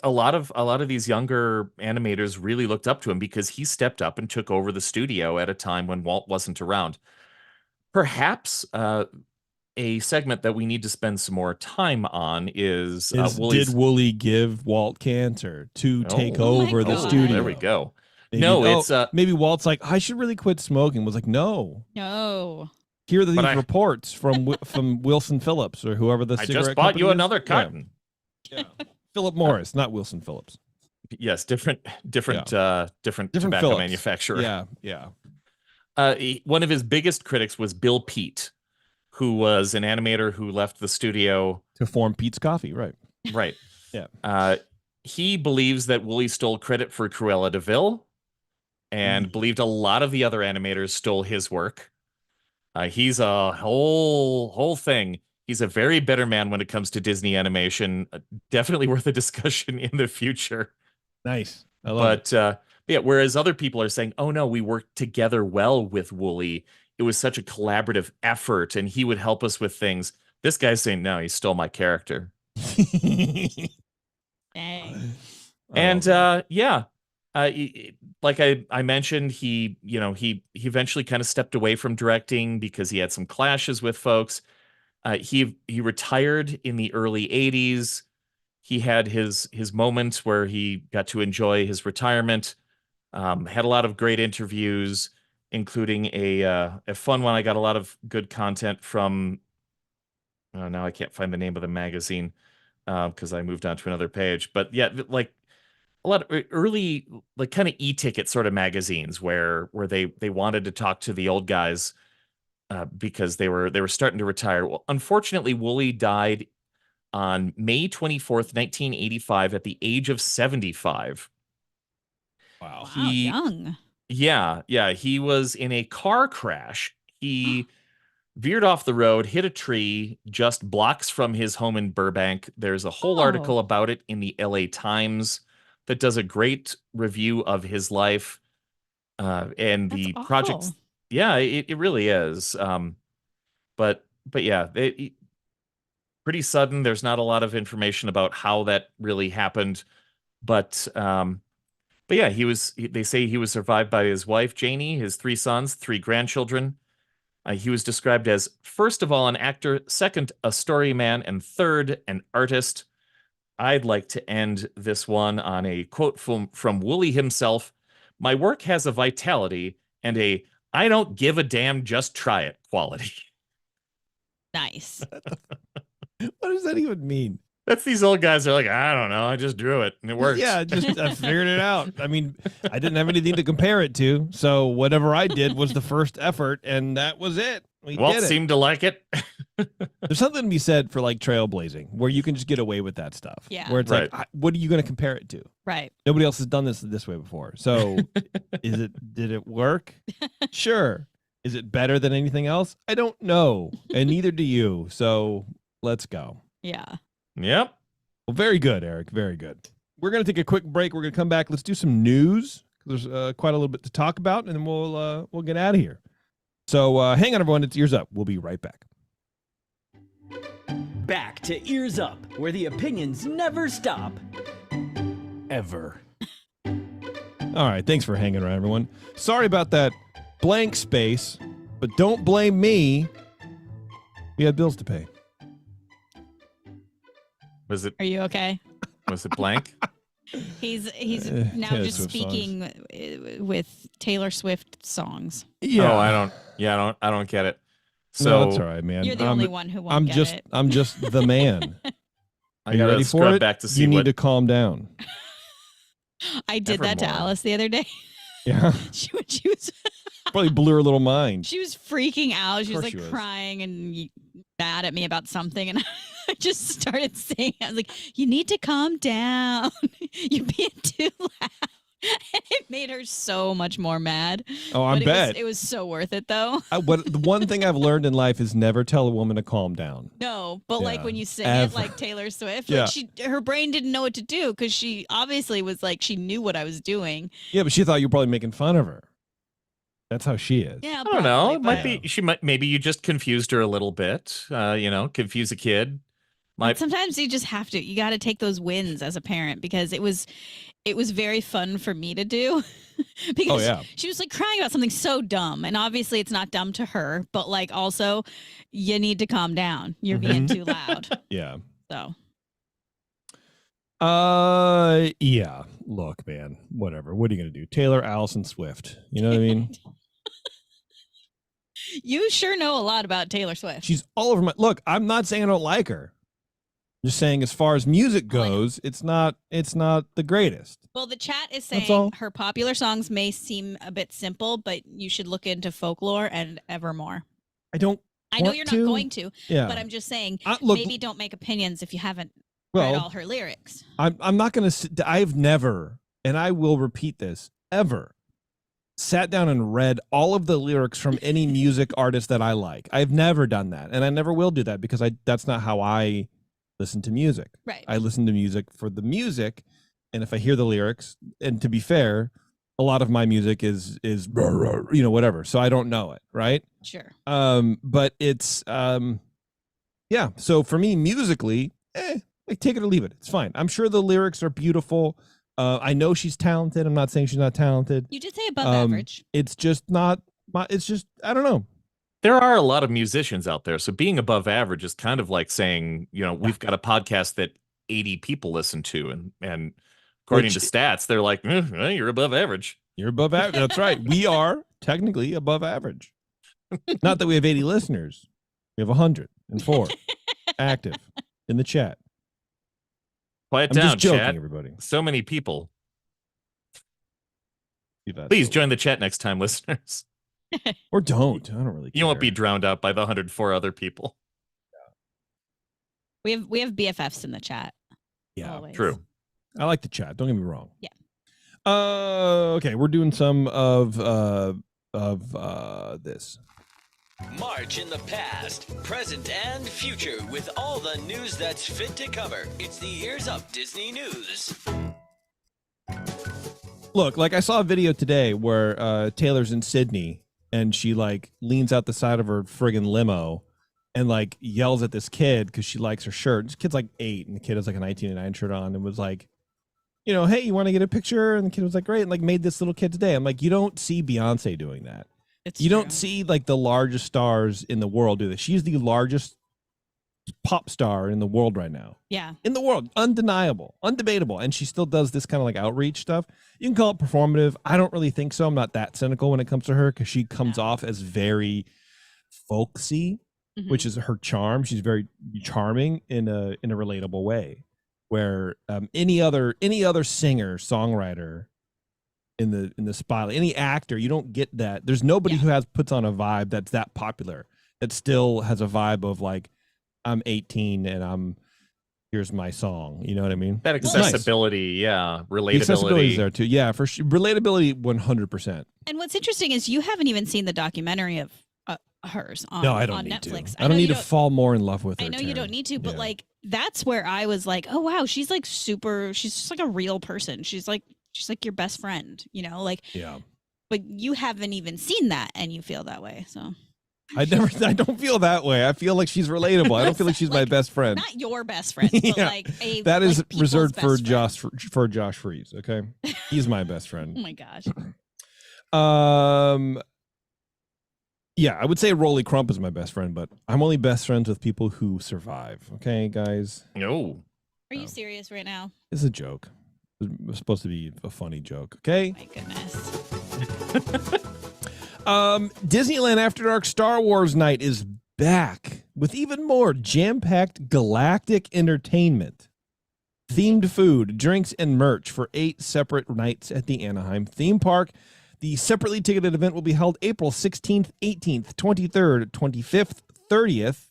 lot of these younger animators really looked up to him because he stepped up and took over the studio at a time when Walt wasn't around. Perhaps a segment that we need to spend some more time on is did Woolie give Walt cancer to take over the studio? There we go. Maybe, maybe Walt's like, I should really quit smoking. Was like, no. Here are these reports from Wilson Phillips or whoever the cigarette I just bought you is. another carton. Yeah. Philip Morris, not Wilson Phillips. Yes, different tobacco Phillips. manufacturer. Yeah. One of his biggest critics was Bill Peet, who was an animator who left the studio to form Pete's Coffee, right? Right. Yeah. He believes that Woolie stole credit for Cruella de Vil, and believed a lot of the other animators stole his work. He's a whole thing. He's a very bitter man when it comes to Disney animation. Definitely worth a discussion in the future. Nice. I love it. Whereas other people are saying, oh no, we worked together well with Woolie. It was such a collaborative effort and he would help us with things. This guy's saying, no, he stole my character. Dang. And like I mentioned, he eventually kind of stepped away from directing because he had some clashes with folks. He retired in the early 80s. He had his moments where he got to enjoy his retirement. Had a lot of great interviews. including a fun one. I got a lot of good content from. Now I can't find the name of the magazine because I moved on to another page. But yeah, like a lot of early, like kind of e-ticket sort of magazines where they wanted to talk to the old guys because they were starting to retire. Well, unfortunately, Woolie died on May 24th, 1985, at the age of 75. Wow. Young. Yeah. He was in a car crash. He veered off the road, hit a tree just blocks from his home in Burbank. There's a whole article about it in the LA Times that does a great review of his life and That's the awful. projects. Yeah, it really is. But yeah, pretty sudden. There's not a lot of information about how that really happened, but yeah, they say he was survived by his wife Janie, his 3 sons, 3 grandchildren. He was described as, first of all, an actor, second, a story man, and third, an artist. I'd like to end this one on a quote from Woolie himself. My work has a vitality and a I don't give a damn, just try it quality. Nice. What does that even mean? That's these old guys are like, I don't know, I just drew it and it works. Yeah, just I figured it out. I mean, I didn't have anything to compare it to, so whatever I did was the first effort, and that was it. Walt seemed to like it. There's something to be said for like trailblazing, where you can just get away with that stuff. Yeah. Where it's like, what are you going to compare it to? Right. Nobody else has done this way before. So, did it work? Sure. Is it better than anything else? I don't know, and neither do you. So let's go. Yeah. Yep. Well, very good, Erik. Very good. We're going to take a quick break. We're going to come back. Let's do some news. There's quite a little bit to talk about, and then we'll get out of here. So hang on, everyone. It's Ears Up. We'll be right back. Back to Ears Up, where the opinions never stop. Ever. All right. Thanks for hanging around, everyone. Sorry about that blank space, but don't blame me. We had bills to pay. Was it? Are you okay? Was it blank? He's now Taylor just Swift speaking with Taylor Swift songs. Yeah. Oh, I don't get it. So no, that's all right, man. You're the only one who won't get it. I'm just the man. I got to scrub back to see you need to calm down. I did that to Alice the other day. Yeah. she was probably blew her little mind. She was freaking out. She was like she was. crying and mad at me about something, and I just started saying, I was like, "You need to calm down. You're being too loud." And it made her so much more mad. Oh, I bet. It was so worth it, though. The one thing I've learned in life is never tell a woman to calm down. No, but like when you sing it like Taylor Swift, Yeah. like her brain didn't know what to do because she obviously was like, she knew what I was doing. Yeah, but she thought you were probably making fun of her. That's how she is. Yeah, I don't know. It might but- be. Maybe you just confused her a little bit. Confuse a kid. But sometimes you just have to. You got to take those wins as a parent because it was very fun for me to do because she was like crying about something so dumb, and obviously it's not dumb to her, but like also you need to calm down. You're being too loud. Yeah. So. Yeah. Look, man. Whatever. What are you gonna do? Taylor, Allison, Swift. You know what I mean? You sure know a lot about Taylor Swift. She's all over my. Look, I'm not saying I don't like her. I'm just saying, as far as music goes, it's not the greatest. Well, the chat is saying her popular songs may seem a bit simple, but you should look into Folklore and Evermore. I know you're not going to, but I'm just saying, maybe don't make opinions if you haven't read all her lyrics. I'm not going to. I've never, and I will repeat this, ever sat down and read all of the lyrics from any music artist that I like. I've never done that, and I never will do that because that's not how I listen to music. Right. I listen to music for the music, and if I hear the lyrics, and to be fair, a lot of my music is whatever, so I don't know it, right? Sure. But it's yeah. So for me, musically, like take it or leave it. It's fine. I'm sure the lyrics are beautiful. I know she's talented. I'm not saying she's not talented. You did say above average. It's just not. It's just I don't know. There are a lot of musicians out there, so being above average is kind of like saying, we've got a podcast that 80 people listen to, and according to stats, they're like, you're above average. You're above average. That's right. We are technically above average. Not that we have 80 listeners. We have 104 active in the chat. Quiet I'm down, just joking, chat. everybody. So many people. See that. Please join the chat next time, listeners. Or don't. I don't really care. You won't be drowned out by the 104 other people. We have BFFs in the chat. Yeah, always. True. I like the chat. Don't get me wrong. Yeah. Okay, we're doing some of this. March in the past, present, and future with all the news that's fit to cover. It's the Ears Up Disney News. Look, like I saw a video today where Taylor's in Sydney and she like leans out the side of her friggin' limo and like yells at this kid because she likes her shirt. This kid's like 8 and the kid has like a 1989 shirt on and was like, you know, hey, you want to get a picture? And the kid was like, great. And like made this little kid today. I'm like, you don't see Beyonce doing that. You don't see like the largest stars in the world do this. She's the largest pop star in the world right now. Yeah. In the world. Undeniable. Undebatable. And she still does this kind of like outreach stuff. You can call it performative. I don't really think so. I'm not that cynical when it comes to her because she comes off as very folksy, which is her charm. She's very charming in a relatable way. Where any other singer, songwriter in the spotlight, any actor, you don't get that. There's nobody who puts on a vibe that's that popular that still has a vibe of like, I'm 18 and here's my song. You know what I mean? That accessibility, relatability. The accessibility is there too. Yeah, for sure. Relatability, 100%. And what's interesting is you haven't even seen the documentary of hers on, no, I don't on need Netflix. To. I don't need to fall more in love with her. I know you don't need to, but like that's where I was like, oh wow, she's like super. She's just like a real person. She's like your best friend. You know, like But you haven't even seen that, and you feel that way. So. I don't feel that way. I feel like she's relatable. I don't feel like she's my best friend. Not your best friend, but like that is like reserved for friend. Josh Freeze. Okay, he's my best friend. Oh my gosh. Yeah, I would say Rolly Crump is my best friend, but I'm only best friends with people who survive. Okay, guys. No. Are you serious right now? It's a joke. It's supposed to be a funny joke. Okay. Oh my goodness. Disneyland After Dark Star Wars Night is back with even more jam-packed galactic entertainment, themed food, drinks, and merch for 8 separate nights at the Anaheim theme park. The separately ticketed event will be held April 16th, 18th, 23rd, 25th, 30th,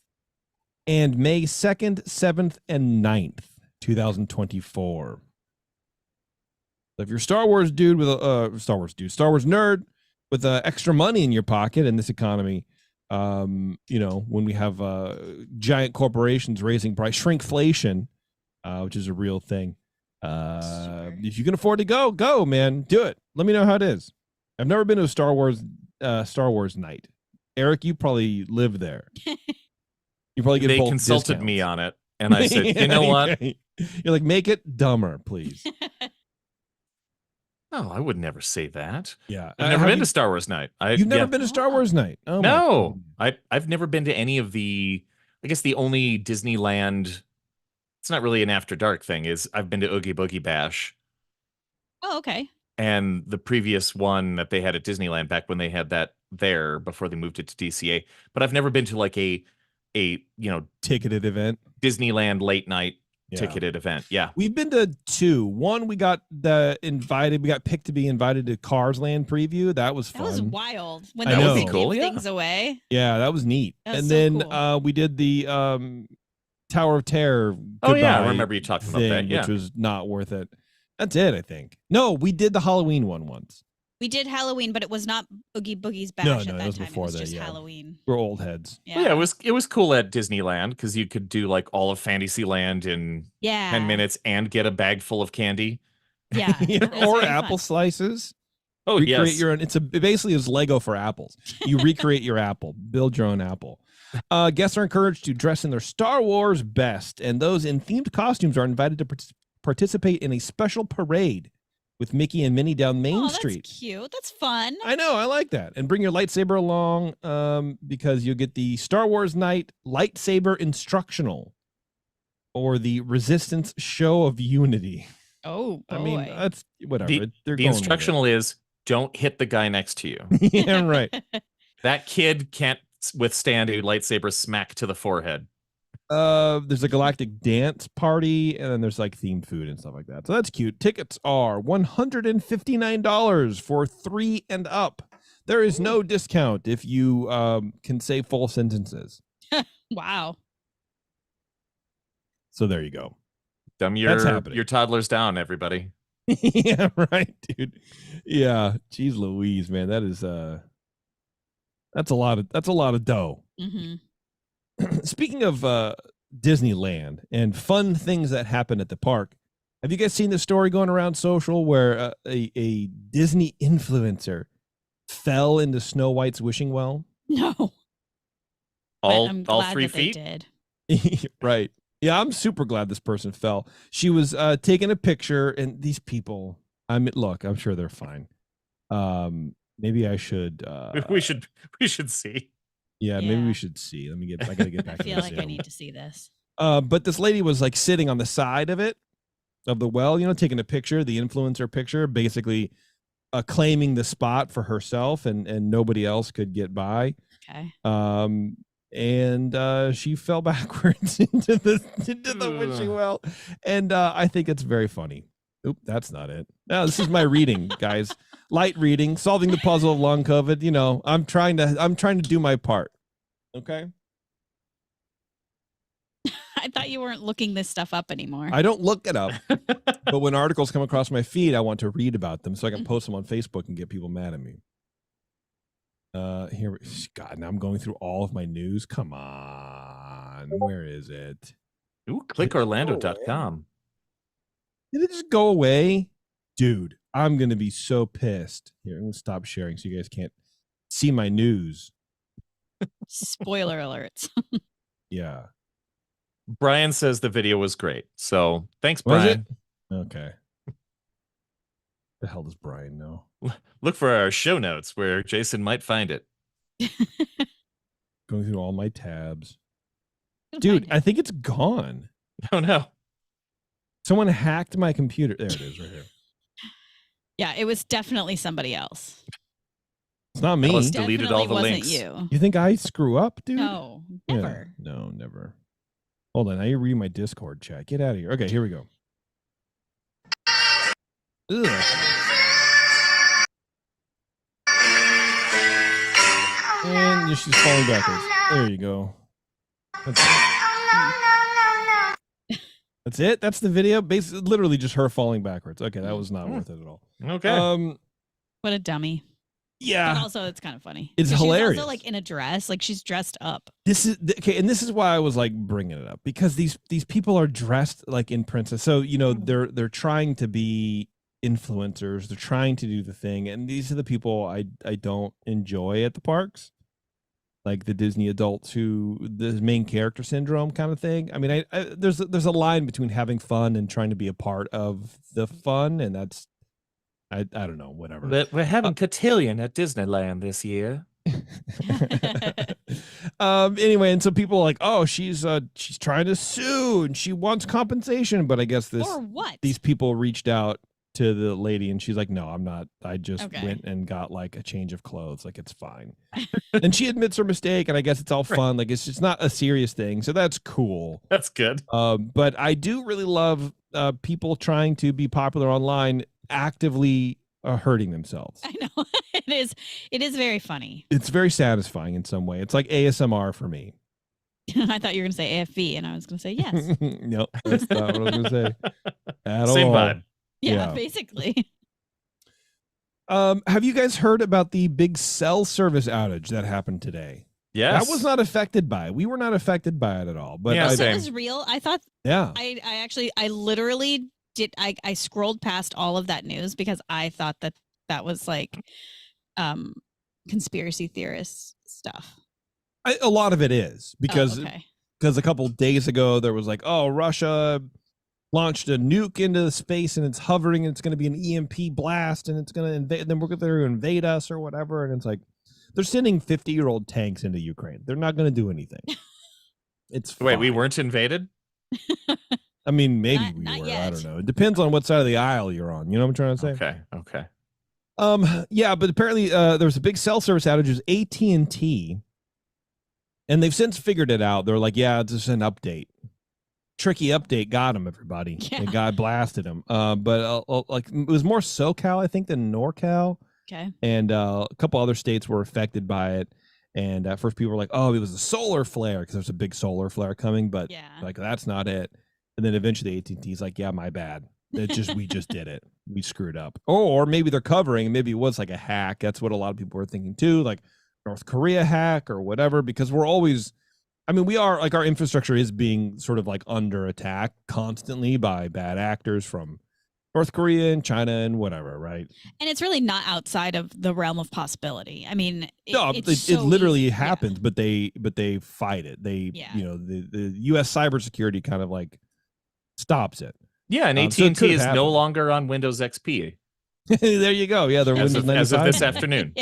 and May 2nd, 7th, and 9th, 2024. So if you're a Star Wars dude with a Star Wars nerd with extra money in your pocket in this economy, you know, when we have giant corporations raising price, shrinkflation, which is a real thing. If you can afford to go, man, do it. Let me know how it is. I've never been to a Star Wars night. Eric, you probably live there. You probably get They both consulted discounts. me on it, and I said, you know what? You're like, make it dumber, please. No, I would never say that. Yeah, I've never been to Star Wars night. You've never been to Star Wars night? Oh, no, I've never been to any of the. I guess the only Disneyland. It's not really an After Dark thing. Is I've been to Oogie Boogie Bash. Oh, okay. And the previous one that they had at Disneyland back when they had that there before they moved it to DCA. But I've never been to like a ticketed event, Disneyland late night ticketed event. Yeah, we've been to 2. One, we got picked to be invited to Cars Land preview. That was fun. That was wild when I they know. would Cool, give yeah. things away. Yeah, that was neat. That was and so then cool. we did the Tower of Terror. Oh yeah, I goodbye remember you talking about thing, that. Yeah, which was not worth it. That's it, I think. No, we did the Halloween one once. We did Halloween, but it was not Oogie Boogie's Bash No, at it that was time. before It was that, just yeah. Halloween. We're old heads. Well, yeah, it was cool at Disneyland because you could do like all of Fantasyland in 10 minutes and get a bag full of candy. Yeah. It was Or very apple fun. slices. Oh, Recreate yes. your own. It basically is Lego for apples. You recreate your apple, build your own apple. Guests are encouraged to dress in their Star Wars best, and those in themed costumes are invited to participate in a special parade with Mickey and Minnie down Main Street. That's cute. That's fun. I know, I like that. And bring your lightsaber along because you'll get the Star Wars Night Lightsaber Instructional or the Resistance Show of Unity. Oh, boy. I mean, that's whatever. The instructional is don't hit the guy next to you. Yeah, right. That kid can't withstand a lightsaber smack to the forehead. There's a galactic dance party, and then there's like themed food and stuff like that. So that's cute. Tickets are $159 for 3 and up. There is no discount if you can say full sentences. Wow. So there you go. Dumb your toddlers down, everybody. Yeah, right, dude. Yeah, geez Louise, man, that is that's a lot of dough. Mm-hmm. Speaking of Disneyland and fun things that happen at the park, have you guys seen the story going around social where a Disney influencer fell into Snow White's wishing well? No. All 3 that feet? They did. Right. Yeah, I'm super glad this person fell. She was taking a picture, and these people, look, I'm sure they're fine. Maybe I should we should see. Yeah, maybe we should see. I gotta get back I to feel the like Zoom. I need to see this. But this lady was like sitting on the side of the well, taking a picture, the influencer picture, basically claiming the spot for herself, and nobody else could get by. Okay. And she fell backwards into the wishing well, and I think it's very funny. Oop, that's not it. No, this is my reading, guys. Light reading, solving the puzzle of long COVID. I'm trying to do my part. Okay. I thought you weren't looking this stuff up anymore. I don't look it up, but when articles come across my feed, I want to read about them so I can post them on Facebook and get people mad at me. Here, God, now I'm going through all of my news. Come on, where is it? Ooh, clickorlando.com. Did it just go away? Dude, I'm going to be so pissed. Here, I'm going to stop sharing so you guys can't see my news. Spoiler alerts. Yeah. Brian says the video was great. So thanks, Was Brian. it? Okay. The hell does Brian know? Look for our show notes where Jason might find it. Going through all my tabs. Dude, I think it's gone. Oh, no. Someone hacked my computer. There it is right here. Yeah, it was definitely somebody else. It's not me. Alice deleted all the links. You. You think I screw up, dude? No, never. Yeah, no, never. Hold on. Now you read my Discord chat. Get out of here. Okay, here we go. Ugh. And she's falling backwards. There you go. That's it. That's the video. Basically, literally just her falling backwards. Okay, that was not worth it at all. Okay. What a dummy. Yeah. But also, it's kind of funny. It's hilarious. She's also like in a dress, like she's dressed up. This is okay, and this is why I was like bringing it up, because these people are dressed like in princess. So they're trying to be influencers. They're trying to do the thing, and these are the people I don't enjoy at the parks. Like the Disney adults who the main character syndrome kind of thing. I mean, there's a line between having fun and trying to be a part of the fun, and that's I don't know, whatever. But we're having cotillion at Disneyland this year. Anyway, and so people are like, oh, she's trying to sue and she wants compensation, but I guess For what? these people reached out to the lady and she's like, no, I'm not. I just went and got like a change of clothes. Like, it's fine. And she admits her mistake, and I guess it's all fun. Like, it's just not a serious thing. So that's cool. That's good. But I do really love people trying to be popular online actively hurting themselves. I know. It is very funny. It's very satisfying in some way. It's like ASMR for me. I thought you were going to say AFV, and I was going to say yes. No, that's not what I was going to say at all. Same vibe. Yeah, basically. Have you guys heard about the big cell service outage that happened today? Yes. That was not affected by it. We were not affected by it at all. But Yeah, That was real. I thought. Yeah. I literally did. I scrolled past all of that news because I thought that was like conspiracy theorist stuff. A lot of it is because a couple days ago there was like, oh, Russia launched a nuke into space and it's hovering and it's going to be an EMP blast and it's going to invade. Then we're going to invade us or whatever. And it's like they're sending 50-year-old tanks into Ukraine. They're not going to do anything. It's Wait, fine. we weren't invaded? I mean, maybe we not were. yet. I don't know. It depends on what side of the aisle you're on. You know what I'm trying to say? Okay. Yeah, but apparently there was a big cell service outage. It was AT&T, and they've since figured it out. They're like, yeah, it's just an update. Tricky update got him, everybody. Yeah. The guy blasted him. But like it was more SoCal, I think, than NorCal. Okay. And a couple other states were affected by it. And at first people were like, oh, it was a solar flare because there's a big solar flare coming. But like, that's not it. And then eventually AT&T's like, yeah, my bad. We just did it. We screwed up. Or maybe they're covering. Maybe it was like a hack. That's what a lot of people were thinking too. Like North Korea hack or whatever, because we're always, I mean, we are like, our infrastructure is being sort of like under attack constantly by bad actors from North Korea and China and whatever, right? And it's really not outside of the realm of possibility. I mean, it literally happens, but they fight it. They, the U.S. cybersecurity kind of like stops it. Yeah, and AT&T is no longer on Windows XP. There you go. Yeah, they're as Windows 95 as of this afternoon.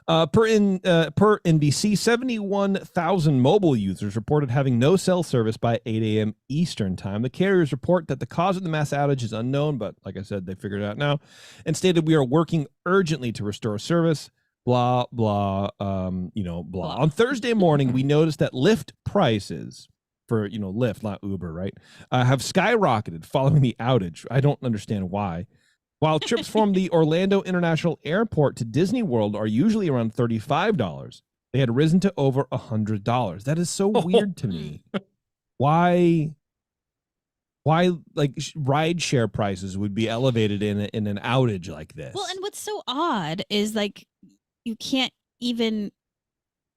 Per NBC, 71,000 mobile users reported having no cell service by 8 a.m. Eastern time. The carriers report that the cause of the mass outage is unknown, but like I said, they figured it out now, and stated we are working urgently to restore service. Blah blah. Blah. On Thursday morning, we noticed that Lyft prices for Lyft, not Uber, right, have skyrocketed following the outage. I don't understand why. While trips from the Orlando International Airport to Disney World are usually around $35, they had risen to over $100. That is so weird to me. Why like ride share prices would be elevated in an outage like this? Well, and what's so odd is like you can't even,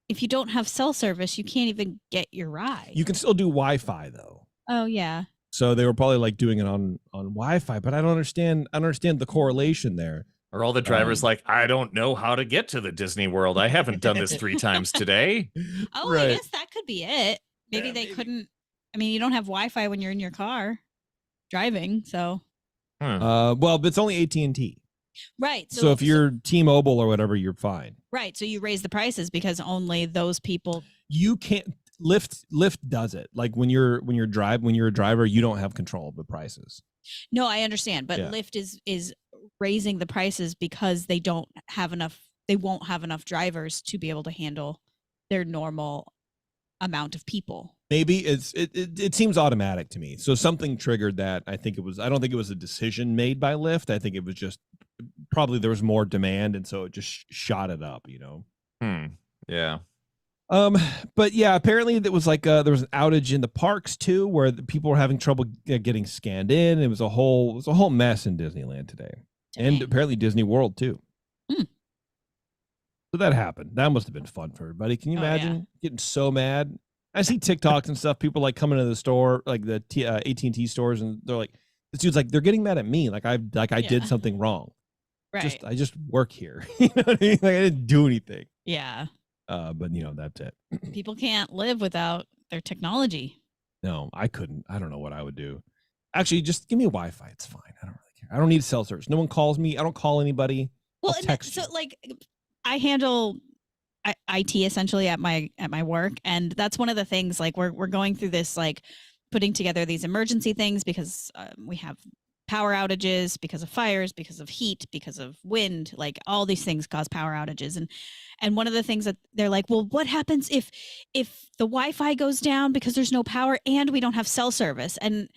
if you don't have cell service, you can't even get your ride. You can still do Wi-Fi though. Oh yeah. So they were probably like doing it on Wi-Fi, but I don't understand the correlation there. Are all the drivers like, I don't know how to get to the Disney World. I haven't done this 3 times today. Oh, right. I guess that could be it. Maybe they couldn't. I mean, you don't have Wi-Fi when you're in your car driving, so. Well, but it's only AT&T. Right. So if you're T-Mobile or whatever, you're fine. Right. So you raise the prices because only those people. You can't. Lyft does it. Like when you're a driver, you don't have control of the prices. No, I understand, but Lyft is raising the prices because they won't have enough drivers to be able to handle their normal amount of people. Maybe it seems automatic to me. So something triggered that. I don't think it was a decision made by Lyft. I think it was just probably there was more demand, and so it just shot it up, Yeah. But yeah, apparently there was like there was an outage in the parks too, where the people were having trouble getting scanned in. It was a whole mess in Disneyland today, and apparently Disney World too. So that happened. That must have been fun for everybody. Can you imagine getting so mad? I see TikToks and stuff. People like coming to the store, like the AT&T stores, and they're like, "This dude's like, they're getting mad at me, like I did something wrong. Right. I just work here. You know what I mean? Like I didn't do anything. Yeah. But that's it. People can't live without their technology. No, I couldn't. I don't know what I would do. Actually, just give me Wi-Fi. It's fine. I don't really care. I don't need cell service. No one calls me. I don't call anybody. Well, I'll text you. Like I handle IT essentially at my work, and that's one of the things. Like we're going through this, like putting together these emergency things because we have power outages because of fires, because of heat, because of wind. Like all these things cause power outages, and one of the things that they're like, well, what happens if the Wi-Fi goes down because there's no power and we don't have cell service? And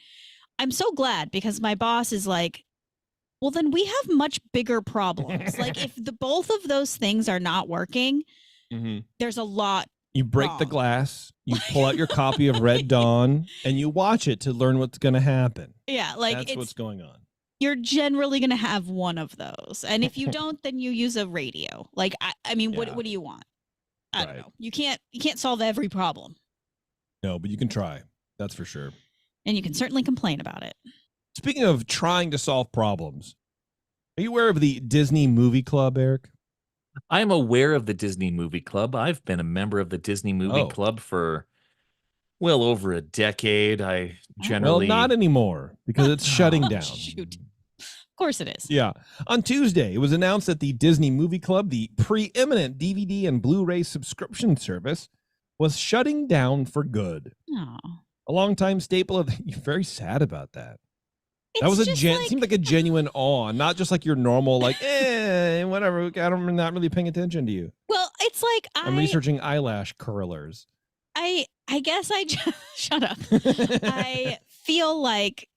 I'm so glad, because my boss is like, well, then we have much bigger problems. Like if both of those things are not working, there's a lot. You break the glass, you pull out your copy of Red Dawn, and you watch it to learn what's going to happen. Yeah, like that's what's going on. You're generally going to have one of those, and if you don't, then you use a radio. Like I mean, what do you want? I don't know. You can't solve every problem. No, but you can try. That's for sure. And you can certainly complain about it. Speaking of trying to solve problems, are you aware of the Disney Movie Club, Eric? I'm aware of the Disney Movie Club. I've been a member of the Disney Movie Club for well over a decade. I generally... Well, not anymore, because it's shutting down. Shoot. Of course it is. Yeah. On Tuesday, it was announced that the Disney Movie Club, the preeminent DVD and Blu-ray subscription service, was shutting down for good. Oh. A longtime staple of... You're very sad about that. That was just seemed like a genuine awe, not just like your normal like whatever. I'm not really paying attention to you. Well, it's like I'm researching eyelash curlers. I guess I just shut up. I feel like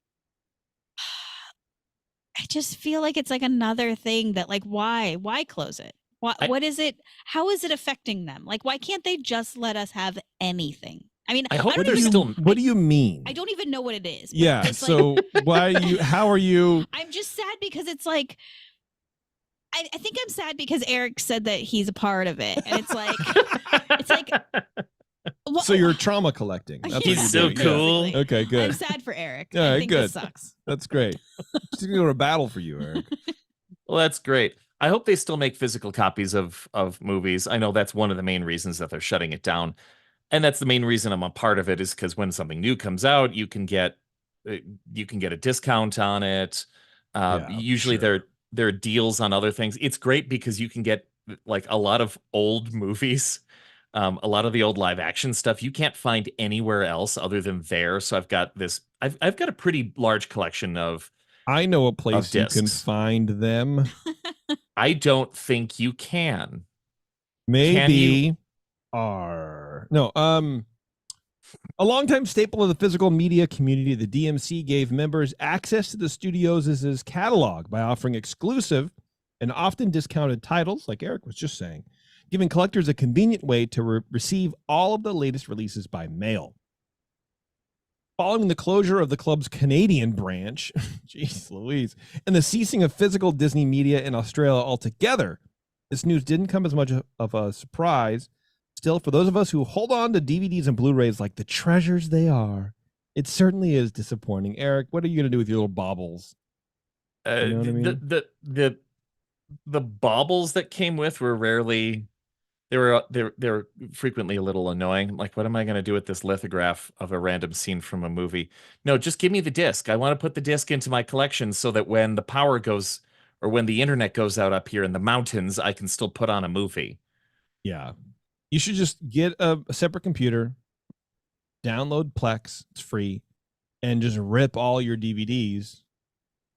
I just feel like it's like another thing that like why close it? What is it? How is it affecting them? Like why can't they just let us have anything? I mean, I hope don't there's even- still. What do you mean? I don't even know what it is. but Yeah. it's So like, how are you? I'm just sad because it's like I think I'm sad because Erik said that he's a part of it, and it's like well, So you're trauma collecting. That's what He's you're so doing. Yeah. cool. basically. Okay, I'm good. sad for Erik. All I right, think good. this sucks. That's great. Just gonna go to battle for you, Erik. Well, that's great. I hope they still make physical copies of movies. I know that's one of the main reasons that they're shutting it down, and that's the main reason I'm a part of it. Is because when something new comes out, you can get a discount on it. Usually sure. there are deals on other things. It's great because you can get like a lot of old movies, a lot of the old live action stuff you can't find anywhere else other than there. So I've got a pretty large collection of. I know a place you can discs. find them. I don't think you can. Maybe are no. A longtime staple of the physical media community, the DMC gave members access to the studio's catalog by offering exclusive and often discounted titles, like Erik was just saying, giving collectors a convenient way to receive all of the latest releases by mail. Following the closure of the club's Canadian branch, jeez Louise, and the ceasing of physical Disney media in Australia altogether, this news didn't come as much of a surprise. Still, for those of us who hold on to DVDs and Blu-rays like the treasures they are, it certainly is disappointing. Erik, what are you going to do with your little baubles? You know what I mean? The baubles that came with were rarely. They were frequently a little annoying. Like, what am I going to do with this lithograph of a random scene from a movie? No, just give me the disc. I want to put the disc into my collection so that when the power goes or when the internet goes out up here in the mountains, I can still put on a movie. Yeah. You should just get a separate computer, download Plex, it's free, and just rip all your DVDs,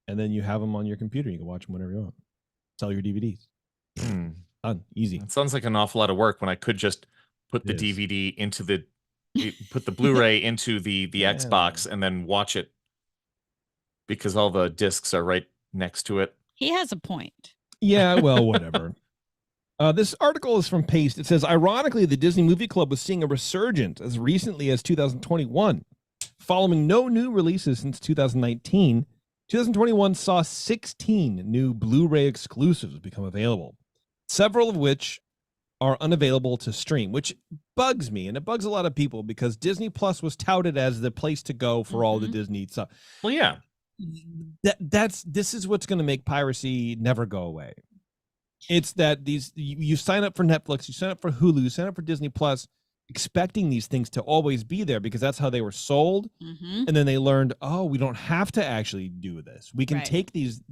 and then you have them on your computer. You can watch them whenever you want. Sell your DVDs. Done. Easy. It sounds like an awful lot of work when I could just put the DVD into put the Blu-ray into the Xbox and then watch it because all the discs are right next to it. He has a point. Yeah, well, whatever. This article is from Paste. It says, ironically, the Disney Movie Club was seeing a resurgence as recently as 2021. Following no new releases since 2019, 2021 saw 16 new Blu-ray exclusives become available, several of which are unavailable to stream, which bugs me, and it bugs a lot of people because Disney Plus was touted as the place to go for all the Disney stuff. Well, yeah. This is what's going to make piracy never go away. It's that you sign up for Netflix, you sign up for Hulu, you sign up for Disney Plus, expecting these things to always be there because that's how they were sold. And then they learned, oh, we don't have to actually do this. We can take these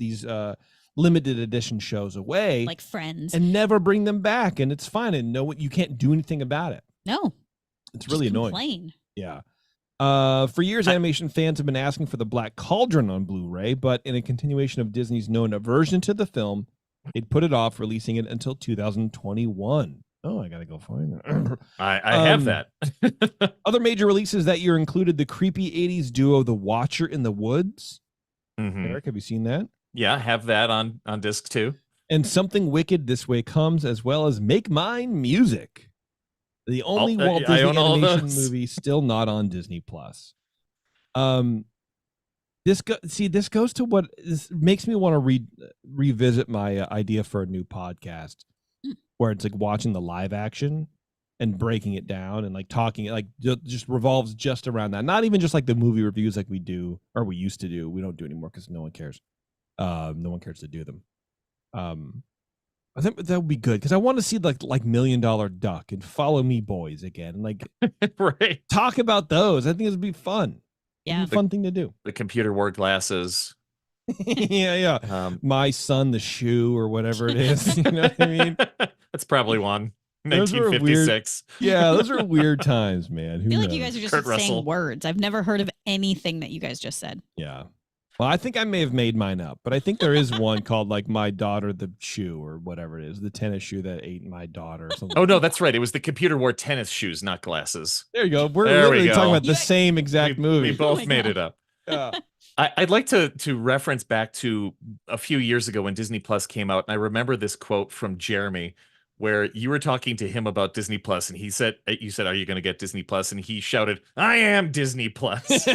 limited edition shows away, like Friends, and never bring them back, and it's fine. And you can't do anything about it. No, it's really annoying. Complain. Yeah. For years, animation fans have been asking for the Black Cauldron on Blu-ray, but in a continuation of Disney's known aversion to the film, they'd put it off releasing it until 2021. Oh, I gotta go find that. I have that. Other major releases that year included the creepy 80s duo The Watcher in the Woods. Erik, have you seen that? Yeah, I have that on disc too. And Something Wicked This Way Comes, as well as Make Mine Music, the only Walt Disney animation movie still not on Disney Plus. This goes to what this makes me want to revisit my idea for a new podcast, where it's like watching the live action and breaking it down and like talking, like just revolves just around that. Not even just like the movie reviews like we do or we used to do. We don't do anymore because no one cares. No one cares to do them. I think that would be good because I want to see like $1 Million Duck and Follow Me Boys again. Like, talk about those. I think it would be fun. Yeah, fun thing to do. The computer wore glasses. yeah. My Son, the Shoe, or whatever it is. You know what I mean? That's probably one. Those 1956. Those are weird times, man. I feel like you guys are just saying words. I've never heard of anything that you guys just said. Yeah. Well, I think I may have made mine up, but I think there is one called like My Daughter the Shoe or whatever it is, the tennis shoe that ate my daughter or something. Oh, no, that's right. It was the computer wore tennis shoes, not glasses. There you go. We're There we literally go. talking about the same exact movie. We both made it up. Yeah. I'd like to reference back to a few years ago when Disney Plus came out, and I remember this quote from Jeremy where you were talking to him about Disney Plus, and you said, "Are you going to get Disney Plus?" And he shouted, "I am Disney Plus."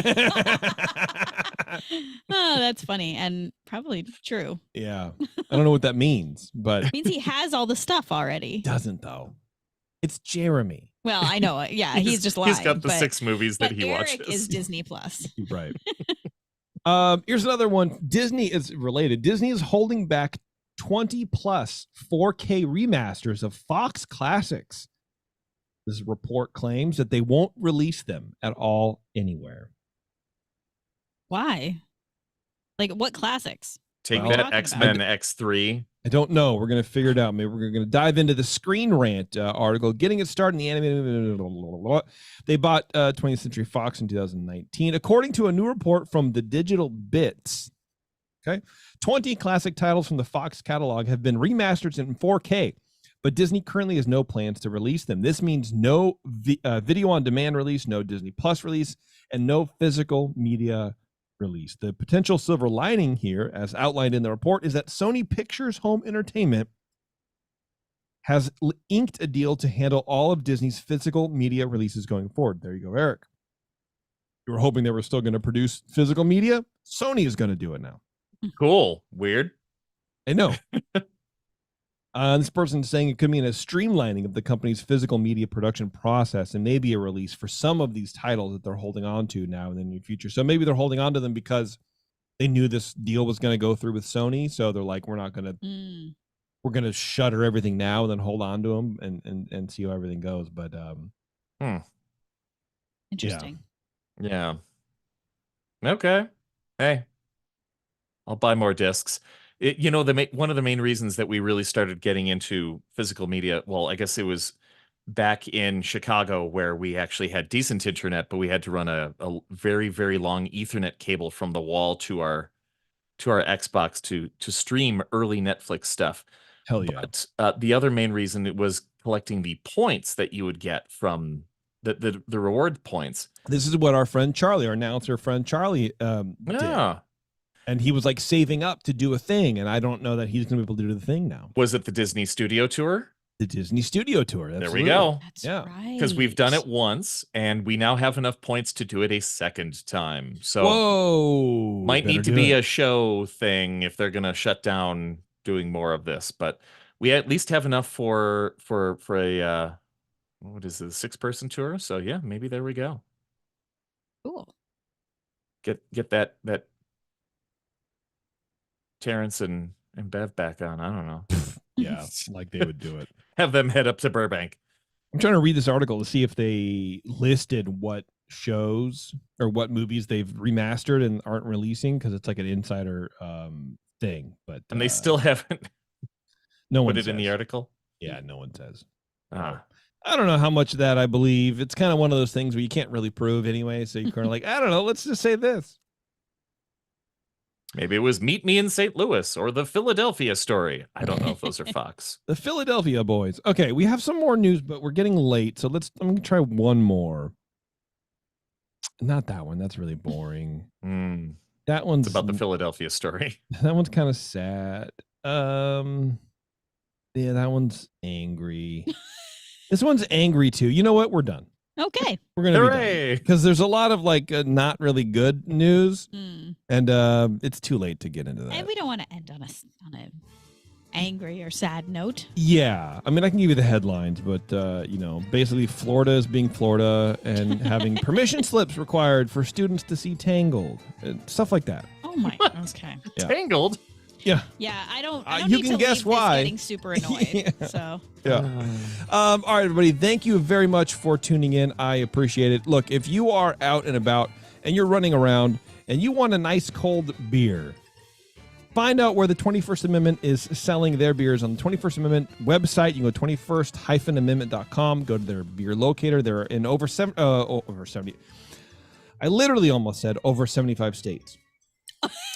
Oh, that's funny and probably true. Yeah. I don't know what that means, but It means he has all the stuff already. doesn't though. It's Jeremy. Well, I know. Yeah, he's just lying. He's got the but- 6 movies that but he Erik watches. is Disney Plus. Right. Here's another one. Disney is related. Disney is holding back 20 plus 4K remasters of Fox classics. This report claims that they won't release them at all anywhere. Why? Like what classics? Take Well, that, talking X-Men about? X3. I don't know. We're going to figure it out. Maybe we're going to dive into the Screen Rant article. Getting it started in the animated. They bought 20th Century Fox in 2019. According to a new report from the Digital Bits, okay, 20 classic titles from the Fox catalog have been remastered in 4K, but Disney currently has no plans to release them. This means no video on demand release, no Disney Plus release, and no physical media release. The potential silver lining here, as outlined in the report, is that Sony Pictures Home Entertainment has inked a deal to handle all of Disney's physical media releases going forward. There you go, Erik. You were hoping they were still going to produce physical media? Sony is going to do it now. Cool. Weird. I know. This person is saying it could mean a streamlining of the company's physical media production process and maybe a release for some of these titles that they're holding on to now in the near future. So maybe they're holding on to them because they knew this deal was going to go through with Sony. So they're like, we're going to shutter everything now and then hold on to them and see how everything goes. But Interesting. Yeah. Okay. Hey, I'll buy more discs. One of the main reasons that we really started getting into physical media, well, I guess it was back in Chicago where we actually had decent internet, but we had to run a very, very long Ethernet cable from the wall to our Xbox to stream early Netflix stuff. hell yeah. But the other main reason it was collecting the points that you would get from the reward points. This is what our friend Charlie, our announcer friend Charlie, did. And he was like saving up to do a thing, and I don't know that he's going to be able to do the thing now. Was it the Disney Studio Tour? The Disney Studio Tour. There we go. That's Yeah. right. Because we've done it once, and we now have enough points to do it a second time. So whoa, might better need to do be it. a show thing if they're going to shut down doing more of this. But we at least have enough for a what is it, 6-person tour? So yeah, maybe there we go. Cool. Get that Terrence and Bev back on. I don't know. Yeah, like they would do it. Have them head up to Burbank. I'm trying to read this article to see if they listed what shows or what movies they've remastered and aren't releasing, because it's like an insider thing. But And they still haven't no one put it in the says. article. Yeah, no one says. Ah. I don't know how much of that I believe. It's kind of one of those things where you can't really prove anyway. So you're kind of like, I don't know. Let's just say this. Maybe it was Meet Me in St. Louis or the Philadelphia Story. I don't know if those are Fox. The Philadelphia boys. Okay, we have some more news, but we're getting late. So I'm going to try one more. Not that one. That's really boring. That one's It's about the Philadelphia Story. That one's kind of sad. Yeah, that one's angry. This one's angry too. You know what? We're done. Okay. We're gonna be done Hooray! because there's a lot of like not really good news, Mm. and it's too late to get into that. And we don't want to end on a angry or sad note. Yeah, I mean, I can give you the headlines, but basically, Florida is being Florida and having permission slips required for students to see Tangled and stuff like that. Oh my. Okay. Yeah. Tangled. Yeah. Yeah, I don't You need can to guess leave why. This getting super annoyed. Yeah. So Yeah. All right, everybody. Thank you very much for tuning in. I appreciate it. Look, if you are out and about and you're running around and you want a nice cold beer, find out where the 21st Amendment is selling their beers on the 21st Amendment website. You can go 21st-amendment.com. Go to their beer locator. They're in over 70. I literally almost said over 75 states.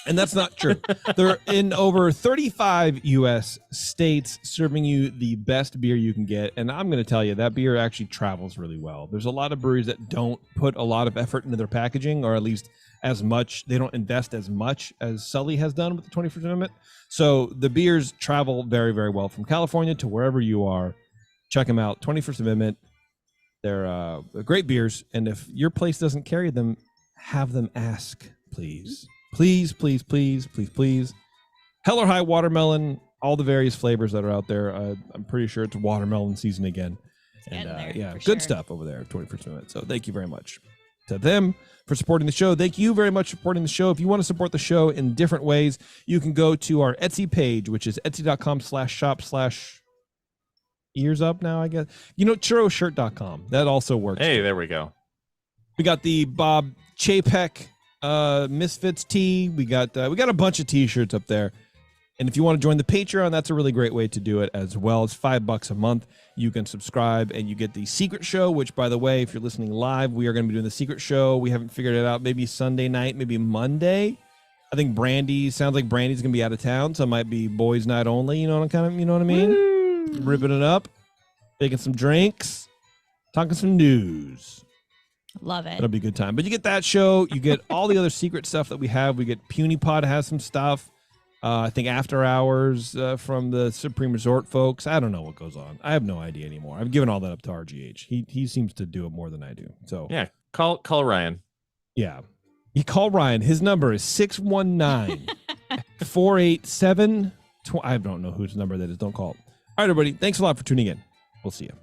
And that's not true. They're in over 35 U.S. states serving you the best beer you can get. And I'm going to tell you, that beer actually travels really well. There's a lot of breweries that don't put a lot of effort into their packaging, or at least as much. They don't invest as much as Sully has done with the 21st Amendment. So the beers travel very, very well from California to wherever you are. Check them out. 21st Amendment. They're great beers. And if your place doesn't carry them, have them ask, please. Please, please, please, please, please. Hell or High Watermelon, all the various flavors that are out there. I'm pretty sure it's watermelon season again. And yeah, good stuff over there at 21st Amendment. So thank you very much to them for supporting the show. Thank you very much for supporting the show. If you want to support the show in different ways, you can go to our Etsy page, which is etsy.com/shop/EarzUp now, I guess. churroshirt.com. That also works. Hey, there we go. We got the Bob Chapek Misfits tee. We got a bunch of t-shirts up there. And if you want to join the Patreon, that's a really great way to do it as well. It's $5 a month. You can subscribe and you get the secret show, which, by the way, if you're listening live, we are going to be doing the secret show. We haven't figured it out. Maybe Sunday night, maybe Monday. I think sounds like Brandy's going to be out of town, so it might be boys night only. You know what I mean? Woo! Ripping it up, making some drinks, talking some news. Love it. It'll be a good time. But you get that show. You get all the other secret stuff that we have. We get Puny Pod has some stuff. I think After Hours from the Supreme Resort folks. I don't know what goes on. I have no idea anymore. I've given all that up to RGH. He seems to do it more than I do. So yeah, call Ryan. Yeah. You call Ryan. His number is 619-487. I don't know whose number that is. Don't call it. All right, everybody. Thanks a lot for tuning in. We'll see you.